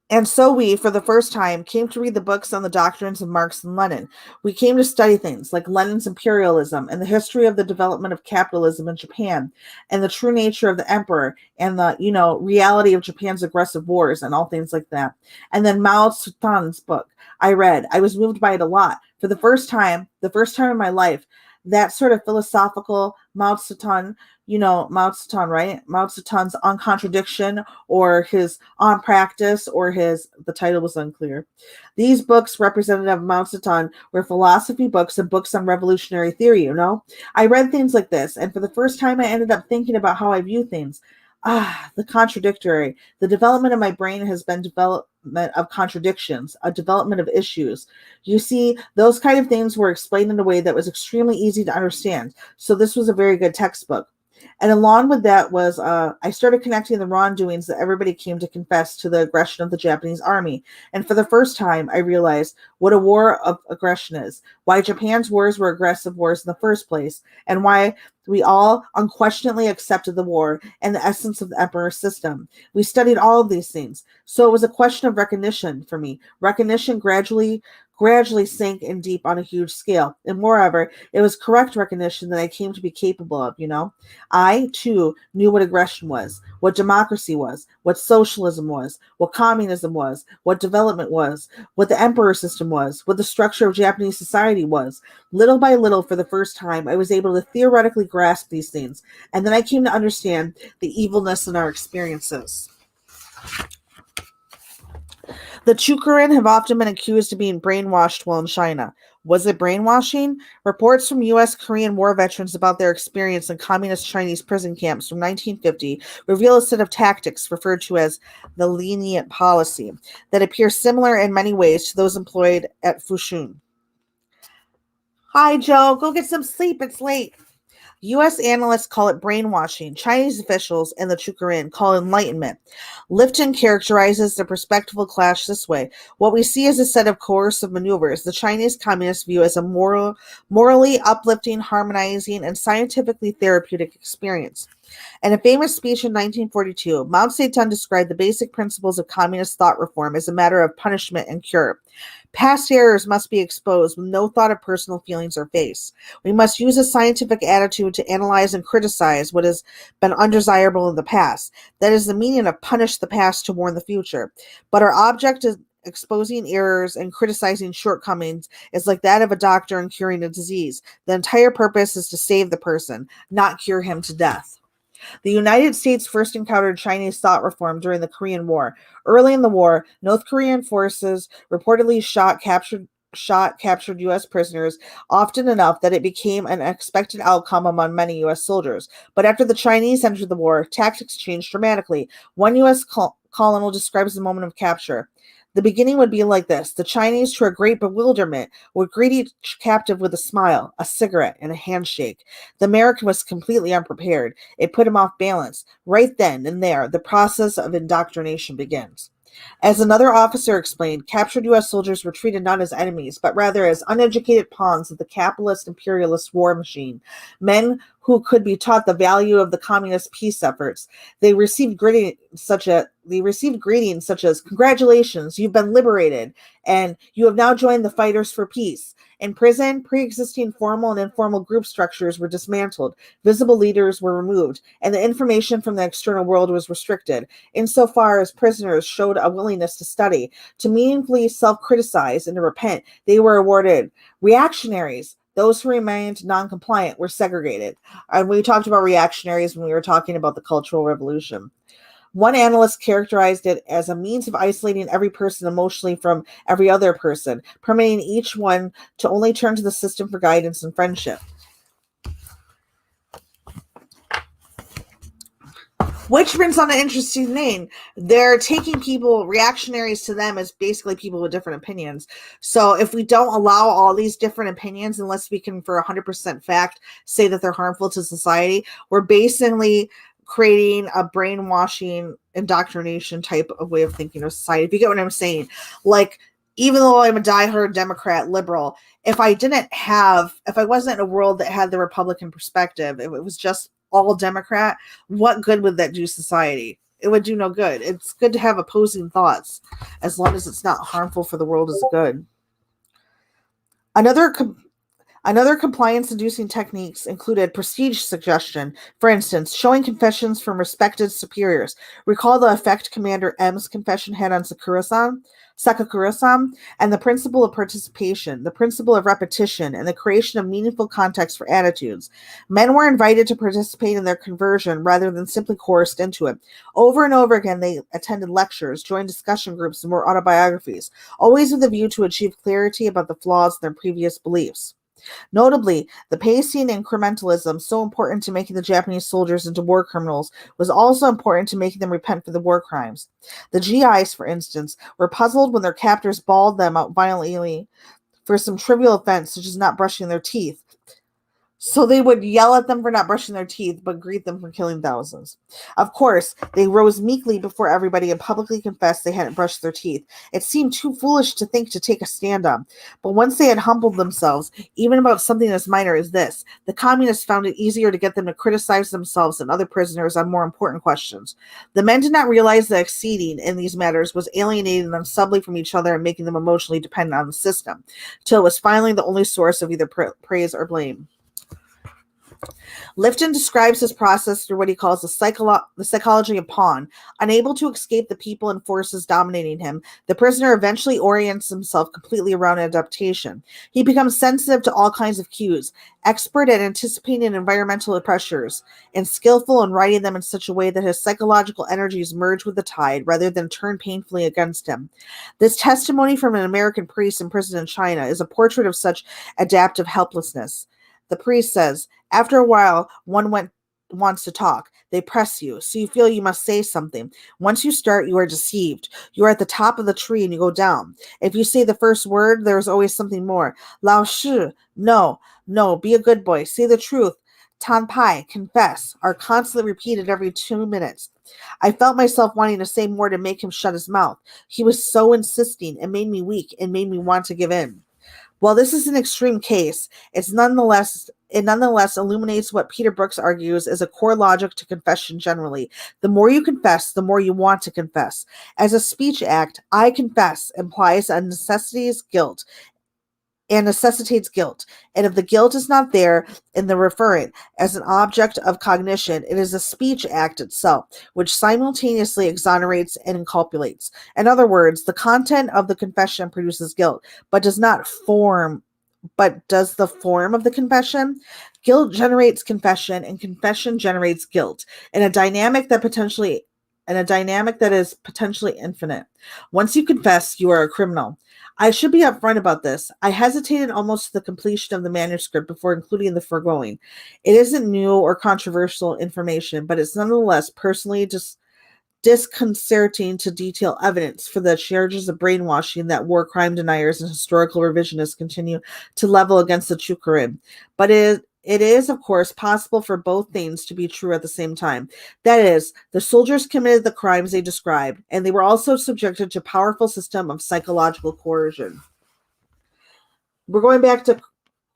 And so we, for the first time, came to read the books on the doctrines of Marx and Lenin. We came to study things like Lenin's imperialism and the history of the development of capitalism in Japan and the true nature of the emperor and the, reality of Japan's aggressive wars and all things like that. And then Mao Zedong's book I read. I was moved by it a lot. For the first time in my life, that sort of philosophical Mao Zedong, Mao Zedong, right? Mao Zedong's On Contradiction or his On Practice the title was unclear. These books representative of Mao Zedong were philosophy books and books on revolutionary theory, I read things like this, and for the first time I ended up thinking about how I view things. The contradictory. The development of my brain has been development of contradictions, a development of issues. You see, those kind of things were explained in a way that was extremely easy to understand. So this was a very good textbook. And along with that was, I started connecting the wrongdoings that everybody came to confess to the aggression of the Japanese army. And for the first time, I realized what a war of aggression is, why Japan's wars were aggressive wars in the first place, and why we all unquestionably accepted the war and the essence of the emperor's system. We studied all of these things. So it was a question of recognition for me. Recognition gradually gradually sank in deep on a huge scale. And moreover, it was correct recognition that I came to be capable of, I, too, knew what aggression was, what democracy was, what socialism was, what communism was, what development was, what the emperor system was, what the structure of Japanese society was. Little by little, for the first time, I was able to theoretically grasp these things, and then I came to understand the evilness in our experiences. The Chukurin have often been accused of being brainwashed while in China. Was it brainwashing? Reports from U.S.-Korean war veterans about their experience in communist Chinese prison camps from 1950 reveal a set of tactics referred to as the lenient policy that appear similar in many ways to those employed at Fushun. Hi, Joe. Go get some sleep. It's late. U.S. analysts call it brainwashing. Chinese officials and the Chukurin call it enlightenment. Lifton characterizes the perspectival clash this way. What we see is a set of coercive maneuvers the Chinese communists view as a morally uplifting, harmonizing, and scientifically therapeutic experience. In a famous speech in 1942, Mao Zedong described the basic principles of communist thought reform as a matter of punishment and cure. Past errors must be exposed with no thought of personal feelings or face. We must use a scientific attitude to analyze and criticize what has been undesirable in the past. That is the meaning of punish the past to warn the future. But our object is exposing errors and criticizing shortcomings is like that of a doctor in curing a disease. The entire purpose is to save the person, not cure him to death. The United States first encountered Chinese thought reform during the Korean War. Early in the war, North Korean forces reportedly captured U.S. prisoners often enough that it became an expected outcome among many U.S. soldiers. But after the Chinese entered the war, tactics changed dramatically. One U.S. colonel describes the moment of capture. The beginning would be like this. The Chinese, to a great bewilderment, would greet each captive with a smile, a cigarette, and a handshake. The American was completely unprepared. It put him off balance. Right then and there, the process of indoctrination begins. As another officer explained, captured U.S. soldiers were treated not as enemies, but rather as uneducated pawns of the capitalist imperialist war machine, men who could be taught the value of the communist peace efforts. They received greetings such as "Congratulations, you've been liberated, and you have now joined the fighters for peace." In prison, pre-existing formal and informal group structures were dismantled, visible leaders were removed, and the information from the external world was restricted. Insofar as prisoners showed a willingness to study, to meaningfully self-criticize, and to repent, they were awarded. Reactionaries, those who remained non-compliant, were segregated. And we talked about reactionaries when we were talking about the Cultural Revolution. One analyst characterized it as a means of isolating every person emotionally from every other person, permitting each one to only turn to the system for guidance and friendship. Which brings on an interesting thing. They're taking people, reactionaries to them, as basically people with different opinions. So if we don't allow all these different opinions, unless we can for 100% fact say that they're harmful to society, we're basically creating a brainwashing indoctrination type of way of thinking of society. If you get what I'm saying. Like, even though I'm a diehard Democrat liberal, if I wasn't in a world that had the Republican perspective, if it was just all Democrat, what good would that do society? It would do no good. It's good to have opposing thoughts as long as it's not harmful for the world as good. Another compliance-inducing techniques included prestige suggestion, for instance, showing confessions from respected superiors. Recall the effect Commander M's confession had on Sakakura-san, and the principle of participation, the principle of repetition, and the creation of meaningful context for attitudes. Men were invited to participate in their conversion rather than simply coerced into it. Over and over again, they attended lectures, joined discussion groups, and wrote autobiographies, always with a view to achieve clarity about the flaws in their previous beliefs. Notably, the pacing incrementalism, so important to making the Japanese soldiers into war criminals, was also important to making them repent for the war crimes. The GIs, for instance, were puzzled when their captors bawled them out violently for some trivial offense, such as not brushing their teeth. So they would yell at them for not brushing their teeth, but greet them for killing thousands. Of course, they rose meekly before everybody and publicly confessed they hadn't brushed their teeth. It seemed too foolish to think to take a stand on. But once they had humbled themselves, even about something as minor as this, the communists found it easier to get them to criticize themselves and other prisoners on more important questions. The men did not realize that acceding in these matters was alienating them subtly from each other and making them emotionally dependent on the system, till it was finally the only source of either praise or blame. Lifton describes his process through what he calls the psychology of pawn. Unable to escape the people and forces dominating him, the prisoner eventually orients himself completely around adaptation. He becomes sensitive to all kinds of cues, expert at anticipating environmental pressures, and skillful in writing them in such a way that his psychological energies merge with the tide rather than turn painfully against him. This testimony from an American priest imprisoned in China is a portrait of such adaptive helplessness. The priest says, after a while, wants to talk. They press you, so you feel you must say something. Once you start, you are deceived. You are at the top of the tree and you go down. If you say the first word, there is always something more. Lao shi, no, be a good boy. Say the truth. Tan pai, confess, are constantly repeated every 2 minutes. I felt myself wanting to say more to make him shut his mouth. He was so insisting. It made me weak and made me want to give in. While this is an extreme case, it nonetheless illuminates what Peter Brooks argues is a core logic to confession generally. The more you confess, the more you want to confess. As a speech act, I confess implies a necessitates guilt. And if the guilt is not there in the referent as an object of cognition, it is a speech act itself, which simultaneously exonerates and inculpates. In other words, the content of the confession produces guilt, but does the form of the confession. Guilt generates confession, and confession generates guilt, in a dynamic that is potentially infinite. Once you confess, you are a criminal. I should be upfront about this. I hesitated almost to the completion of the manuscript before including the foregoing. It isn't new or controversial information, but it's nonetheless personally disconcerting to detail evidence for the charges of brainwashing that war crime deniers and historical revisionists continue to level against the Chukarim. But it is, of course, possible for both things to be true at the same time. That is, the soldiers committed the crimes they describe, and they were also subjected to a powerful system of psychological coercion. We're going back to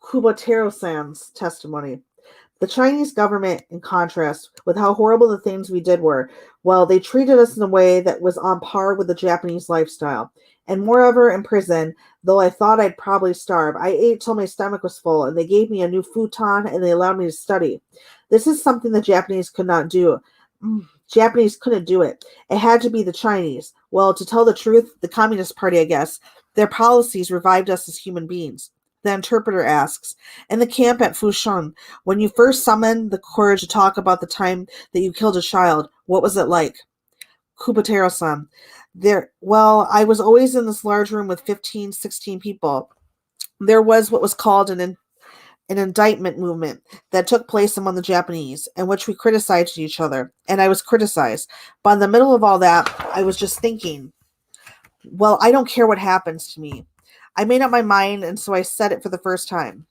Kubo-Taro-san's testimony. The Chinese government, in contrast with how horrible the things we did were, well, they treated us in a way that was on par with the Japanese lifestyle. And moreover, in prison, though I thought I'd probably starve, I ate till my stomach was full, and they gave me a new futon, and they allowed me to study. This is something the Japanese could not do. Japanese couldn't do it. It had to be the Chinese. Well, to tell the truth, the Communist Party, I guess. Their policies revived us as human beings. The interpreter asks, in the camp at Fushun, when you first summoned the courage to talk about the time that you killed a child, what was it like? Kubo-Taro-san, I was always in this large room with 15, 16 people. There was what was called an indictment movement that took place among the Japanese, in which we criticized each other, and I was criticized. But in the middle of all that, I was just thinking, well, I don't care what happens to me. I made up my mind, and so I said it for the first time.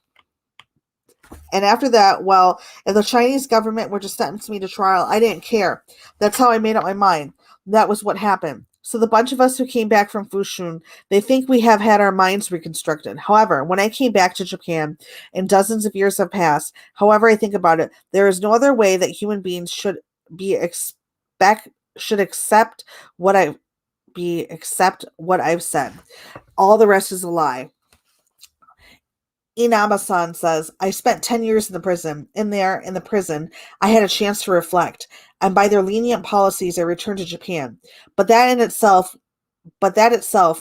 And after that, well, if the Chinese government were to sentence me to trial, I didn't care. That's how I made up my mind. That was what happened. So the bunch of us who came back from Fushun, they think we have had our minds reconstructed. However, when I came back to Japan, and dozens of years have passed, however I think about it, there is no other way that human beings should accept what I've said. All the rest is a lie. Inaba-san says, I spent 10 years in the prison. In the prison, I had a chance to reflect, and by their lenient policies, I returned to Japan. But that itself,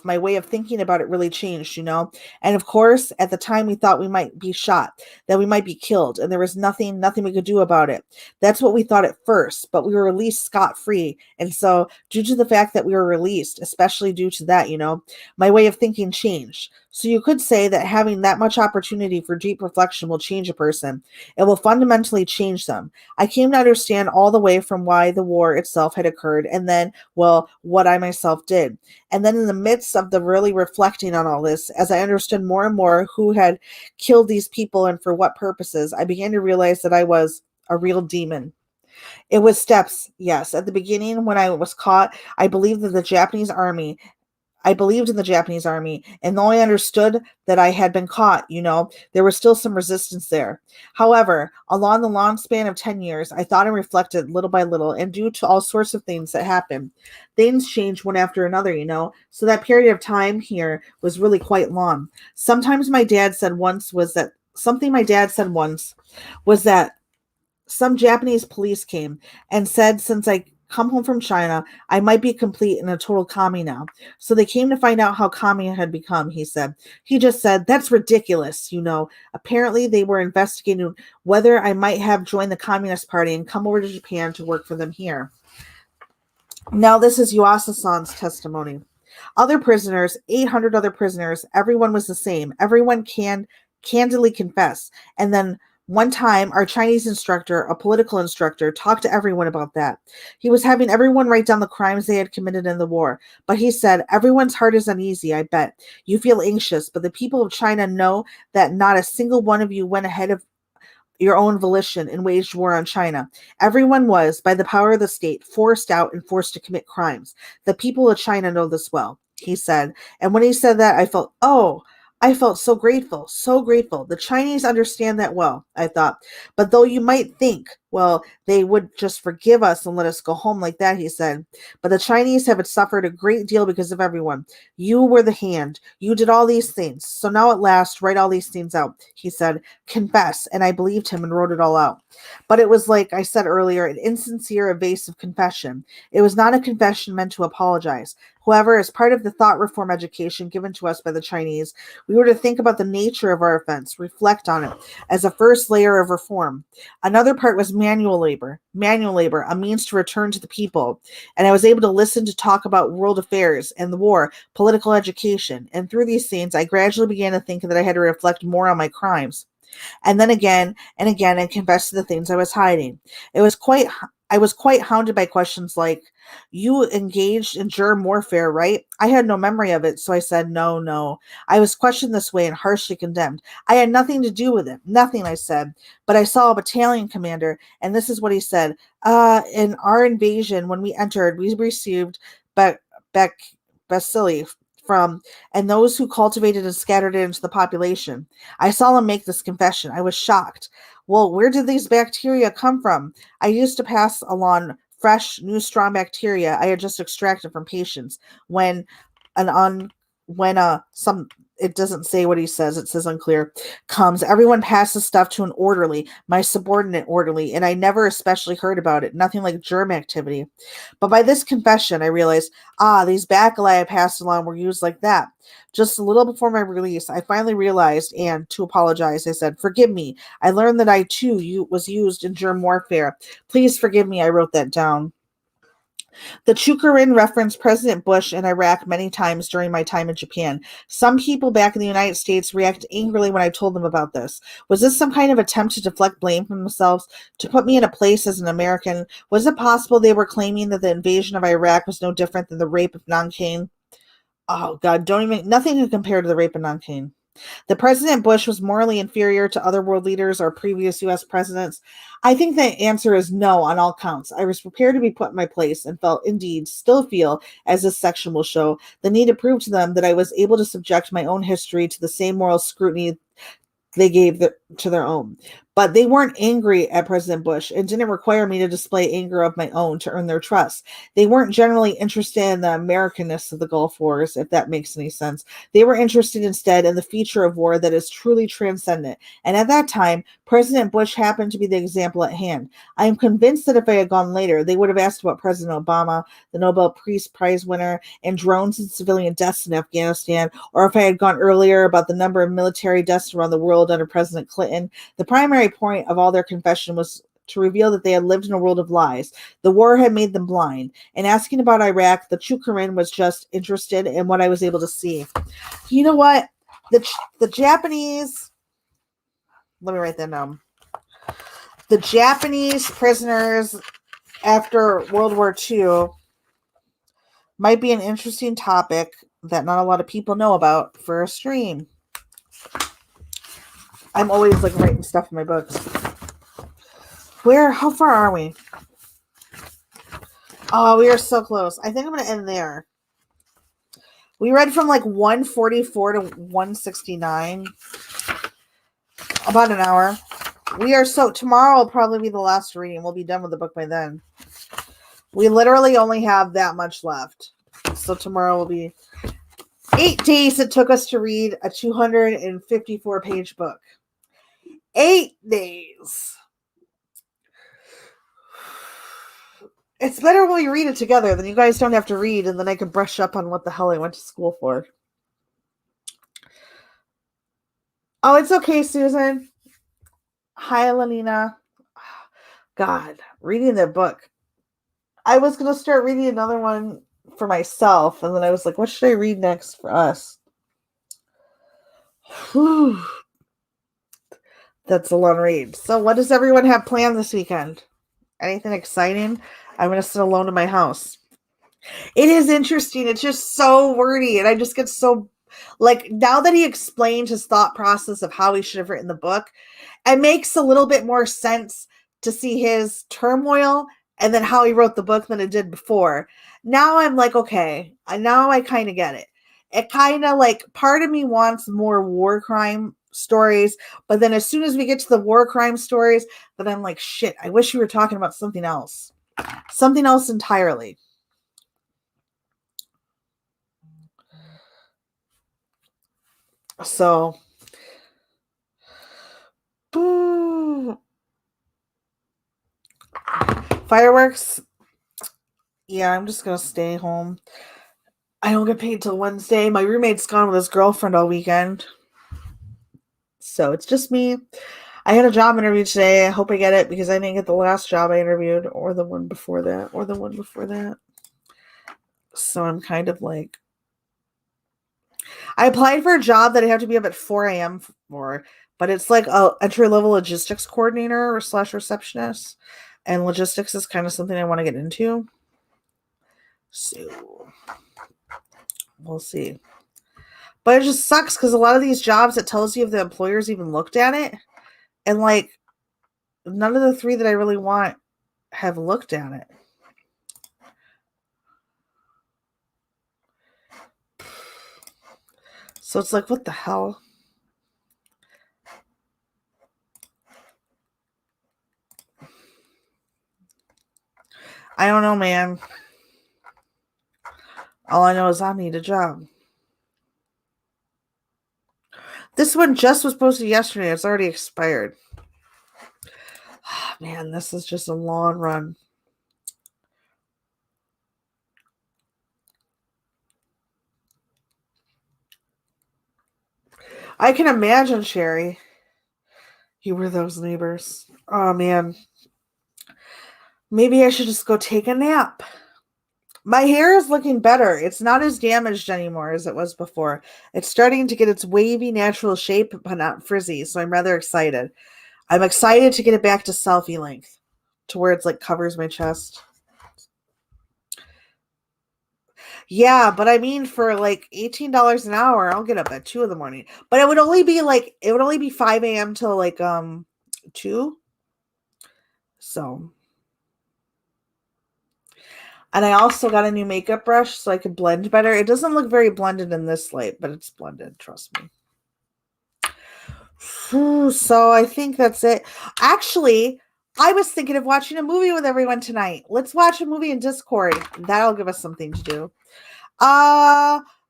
my way of thinking about it really changed, And of course, at the time, we thought we might be shot, that we might be killed, and there was nothing we could do about it. That's what we thought at first, but we were released scot-free. And so, due to the fact that we were released, especially due to that, my way of thinking changed. So you could say that having that much opportunity for deep reflection will change a person. It will fundamentally change them. I came to understand all the way from why the war itself had occurred, and then, well, what I myself did. And then in the midst of the really reflecting on all this, as I understood more and more who had killed these people and for what purposes, I began to realize that I was a real demon. It was steps, yes. At the beginning, when I was caught, I believed in the Japanese army, and though I understood that I had been caught, there was still some resistance there. However, along the long span of 10 years, I thought and reflected little by little, and due to all sorts of things that happened, things changed one after another, So that period of time here was really quite long. Something my dad said once was that some Japanese police came and said, since I come home from China, I might be complete and a total commie now. So they came to find out how commie I had become, he said. He just said, that's ridiculous, Apparently they were investigating whether I might have joined the Communist Party and come over to Japan to work for them here. Now this is Yuasa-san's testimony. Other prisoners, 800 other prisoners, everyone was the same. Everyone candidly confess. And then one time, our Chinese instructor, a political instructor, talked to everyone about that. He was having everyone write down the crimes they had committed in the war. But he said, everyone's heart is uneasy, I bet. You feel anxious, but the people of China know that not a single one of you went ahead of your own volition and waged war on China. Everyone was, by the power of the state, forced out and forced to commit crimes. The people of China know this well, he said. And when he said that, I felt so grateful, so grateful. The Chinese understand that well, I thought. But though you might think, well, they would just forgive us and let us go home like that, he said. But the Chinese have suffered a great deal because of everyone. You were the hand. You did all these things. So now at last, write all these things out, he said. Confess. And I believed him and wrote it all out. But it was, like I said earlier, an insincere, evasive confession. It was not a confession meant to apologize. However, as part of the thought reform education given to us by the Chinese, we were to think about the nature of our offense, reflect on it as a first layer of reform. Another part was manual labor, a means to return to the people. And I was able to listen to talk about world affairs and the war, political education. And through these scenes, I gradually began to think that I had to reflect more on my crimes. And then again and again, I confessed to the things I was hiding. I was quite hounded by questions like, you engaged in germ warfare, right? I had no memory of it, so I said, no. I was questioned this way and harshly condemned. I had nothing to do with it. Nothing, I said. But I saw a battalion commander, and this is what he said. In our invasion, when we entered, we received bacilli from, and those who cultivated and scattered it into the population. I saw him make this confession. I was shocked. Well, where did these bacteria come from? I used to pass along fresh, new, strong bacteria I had just extracted from patients. It doesn't say what he says, it says unclear, comes, everyone passes stuff to an orderly, my subordinate orderly, and I never especially heard about it, nothing like germ activity. But by this confession, I realized, these bacilli I passed along were used like that. Just a little before my release, I finally realized, and to apologize, I said, forgive me. I learned that I, too, was used in germ warfare. Please forgive me, I wrote that down. The Chukarin referenced President Bush in Iraq many times during my time in Japan. Some people back in the United States reacted angrily when I told them about this. Was this some kind of attempt to deflect blame from themselves, to put me in a place as an American? Was it possible they were claiming that the invasion of Iraq was no different than the rape of Nanking? Oh, God, nothing can compare to the rape of Nanking. The President Bush was morally inferior to other world leaders or previous U.S. presidents. I think the answer is no on all counts. I was prepared to be put in my place and still feel, as this section will show, the need to prove to them that I was able to subject my own history to the same moral scrutiny they gave to their own. But they weren't angry at President Bush and didn't require me to display anger of my own to earn their trust. They weren't generally interested in the Americanness of the Gulf Wars, if that makes any sense. They were interested instead in the feature of war that is truly transcendent. And at that time, President Bush happened to be the example at hand. I am convinced that if I had gone later, they would have asked about President Obama, the Nobel Peace Prize winner, and drones and civilian deaths in Afghanistan, or if I had gone earlier about the number of military deaths around the world under President Clinton. The primary point of all their confession was to reveal that they had lived in a world of lies. The war had made them blind. In asking about Iraq, the Chukarin was just interested in what I was able to see. You know what? The Japanese. Let me write that down. The Japanese prisoners after World War II might be an interesting topic that not a lot of people know about for a stream. I'm always like writing stuff in my books. How far are we? Oh, we are so close. I think I'm going to end there. We read from like 144 to 169. About an hour. Tomorrow will probably be the last reading. We'll be done with the book by then. We literally only have that much left. So tomorrow will be 8 days it took us to read a 254 page book. 8 days. It's better when we read it together, then you guys don't have to read, and then I can brush up on what the hell I went to school for. Oh, it's okay, Susan. Hi, Lenina. God, reading that book. I was going to start reading another one for myself, and then I was like, what should I read next for us? Whew. That's a long read. So what does everyone have planned this weekend? Anything exciting? I'm going to sit alone in my house. It is interesting. It's just so wordy, and I just get so, like, now that he explained his thought process of how he should have written the book, it makes a little bit more sense to see his turmoil and then how he wrote the book than it did before. Now I'm like, okay, now I kind of get it. It kind of like, part of me wants more war crime stories, but then as soon as we get to the war crime stories, then I'm like, shit, I wish we were talking about something else. Something else entirely. So, fireworks. Yeah, I'm just gonna stay home. I don't get paid till Wednesday. My roommate's gone with his girlfriend all weekend. So it's just me. I had a job interview today. I hope I get it because I didn't get the last job I interviewed or the one before that. So I'm kind of like, I applied for a job that I have to be up at 4 a.m. for, but it's like a entry-level logistics coordinator or / receptionist. And logistics is kind of something I want to get into. So we'll see. But it just sucks because a lot of these jobs, it tells you if the employers even looked at it. And like, none of the 3 that I really want have looked at it. So it's like, what the hell? I don't know, man. All I know is I need a job. This one just was posted yesterday. It's already expired. Man, this is just a long run. I can imagine, Sherry. You were those neighbors. Oh, man. Maybe I should just go take a nap. My hair is looking better. It's not as damaged anymore as it was before. It's starting to get its wavy, natural shape, but not frizzy, so I'm rather excited. I'm excited to get it back to selfie length, to where it's like covers my chest. Yeah, but I mean, for like $18 an hour, I'll get up at 2 in the morning. But it would only be 5 a.m. till like 2. So, and I also got a new makeup brush so I could blend better. It doesn't look very blended in this light, but it's blended, trust me. So I think that's it. Actually, I was thinking of watching a movie with everyone tonight. Let's watch a movie in Discord. That'll give us something to do.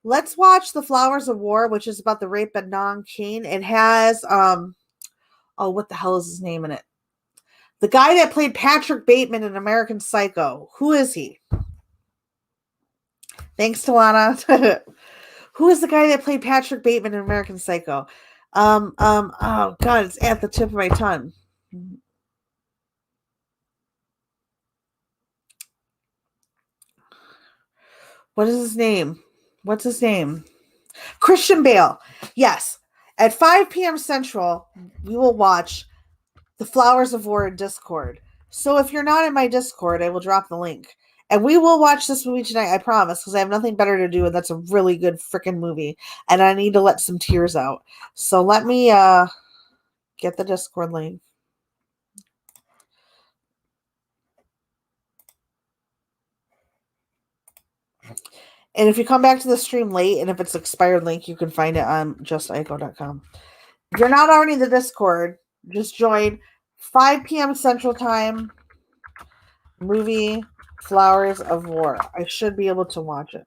Let's watch The Flowers of War, which is about the rape of Nanking. It has what the hell is his name in it? The guy that played Patrick Bateman in American Psycho. Who is he? Thanks, Talana. Who is the guy that played Patrick Bateman in American Psycho? Oh God, it's at the tip of my tongue. What is his name? What's his name? Christian Bale. Yes. At 5 p.m. Central, we will watch The Flowers of War in Discord. So if you're not in my Discord, I will drop the link. And we will watch this movie tonight, I promise, because I have nothing better to do, and that's a really good freaking movie. And I need to let some tears out. So let me get the Discord link. And if you come back to the stream late, and if it's expired link, you can find it on justico.com. If you're not already in the Discord, just join 5 p.m. Central Time, movie Flowers of War. I should be able to watch it.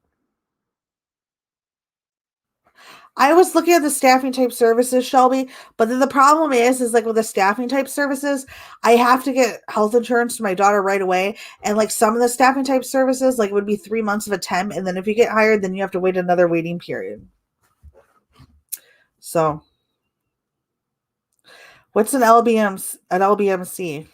I was looking at the staffing type services, Shelby, but then the problem is like with the staffing type services, I have to get health insurance for my daughter right away. And like some of the staffing type services, like it would be 3 months of a temp. And then if you get hired, then you have to wait another waiting period. So what's an LBMC?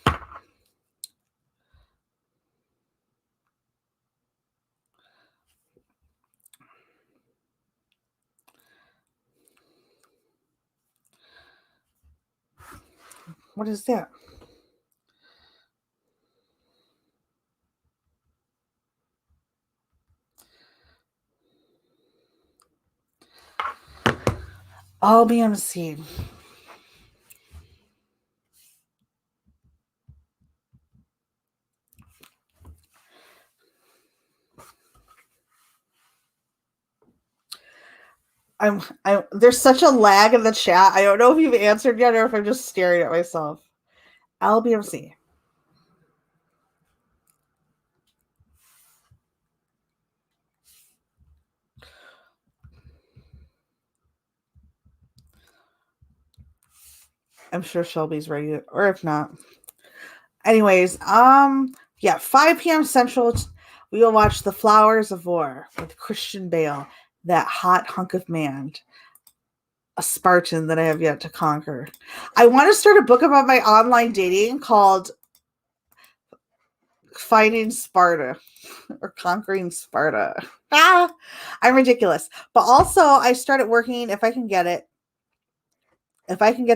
What is that? LBMC. I'm there's such a lag in the chat. I don't know if you've answered yet or if I'm just staring at myself. LBMC. I'm sure Shelby's ready to, or if not. Anyways, yeah, 5 p.m. Central, we will watch The Flowers of War with Christian Bale, that hot hunk of man, a Spartan that I have yet to conquer. I want to start a book about my online dating called Finding Sparta or Conquering Sparta. I'm ridiculous. But also, I started working, if I can get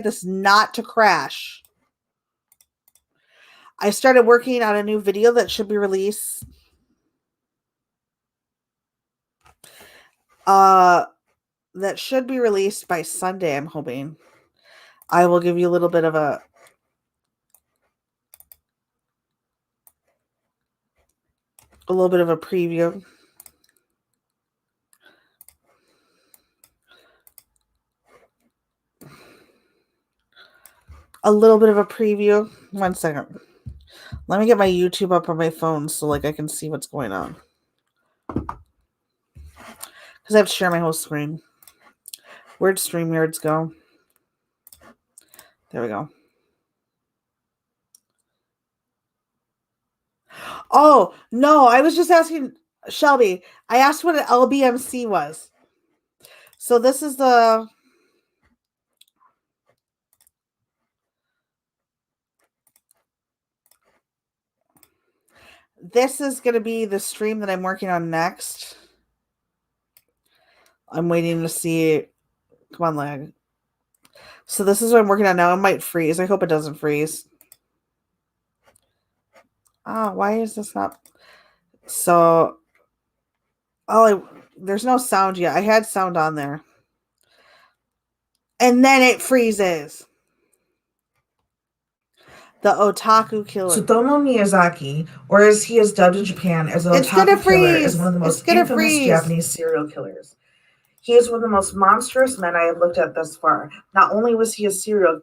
this not to crash, I started working on a new video that should be released. That should be released by Sunday, I'm hoping. I will give you a little bit of a preview. A little bit of a preview. 1 second. Let me get my YouTube up on my phone so like I can see what's going on. Because I have to share my whole screen. Where'd StreamYards go? There we go. Oh, no, I was just asking Shelby. I asked what an LBMC was. So this is the... This is going to be the stream that I'm working on next. I'm waiting to see... Come on, lag. So this is what I'm working on now. It might freeze. I hope it doesn't freeze. Why is this not... So... there's no sound yet. I had sound on there. And then it freezes. The Otaku Killer. Tsutomu Miyazaki, or as he is dubbed in Japan as the Otaku Killer, is one of the most infamous Japanese serial killers. He is one of the most monstrous men I have looked at thus far. Not only was he a serial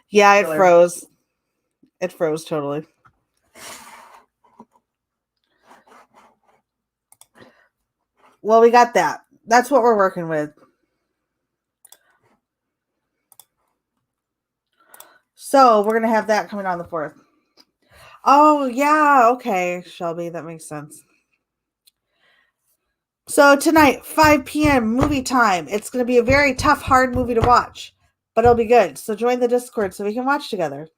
Yeah, it froze. It froze totally. Well, we got that. That's what we're working with. So we're going to have that coming on the 4th. Oh, yeah. Okay, Shelby. That makes sense. So tonight, 5 p.m. movie time. It's going to be a very tough, hard movie to watch. But it'll be good. So join the Discord so we can watch together.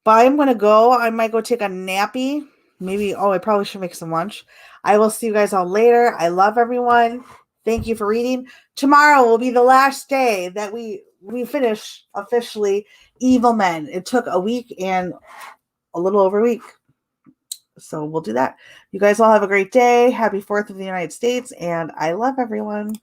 But I'm going to go. I might go take a nappy. Maybe, I probably should make some lunch. I will see you guys all later. I love everyone. Thank you for reading. Tomorrow will be the last day that we finish officially Evil Men. It took a week and a little over a week. So we'll do that. You guys all have a great day. Happy 4th of the United States. And I love everyone.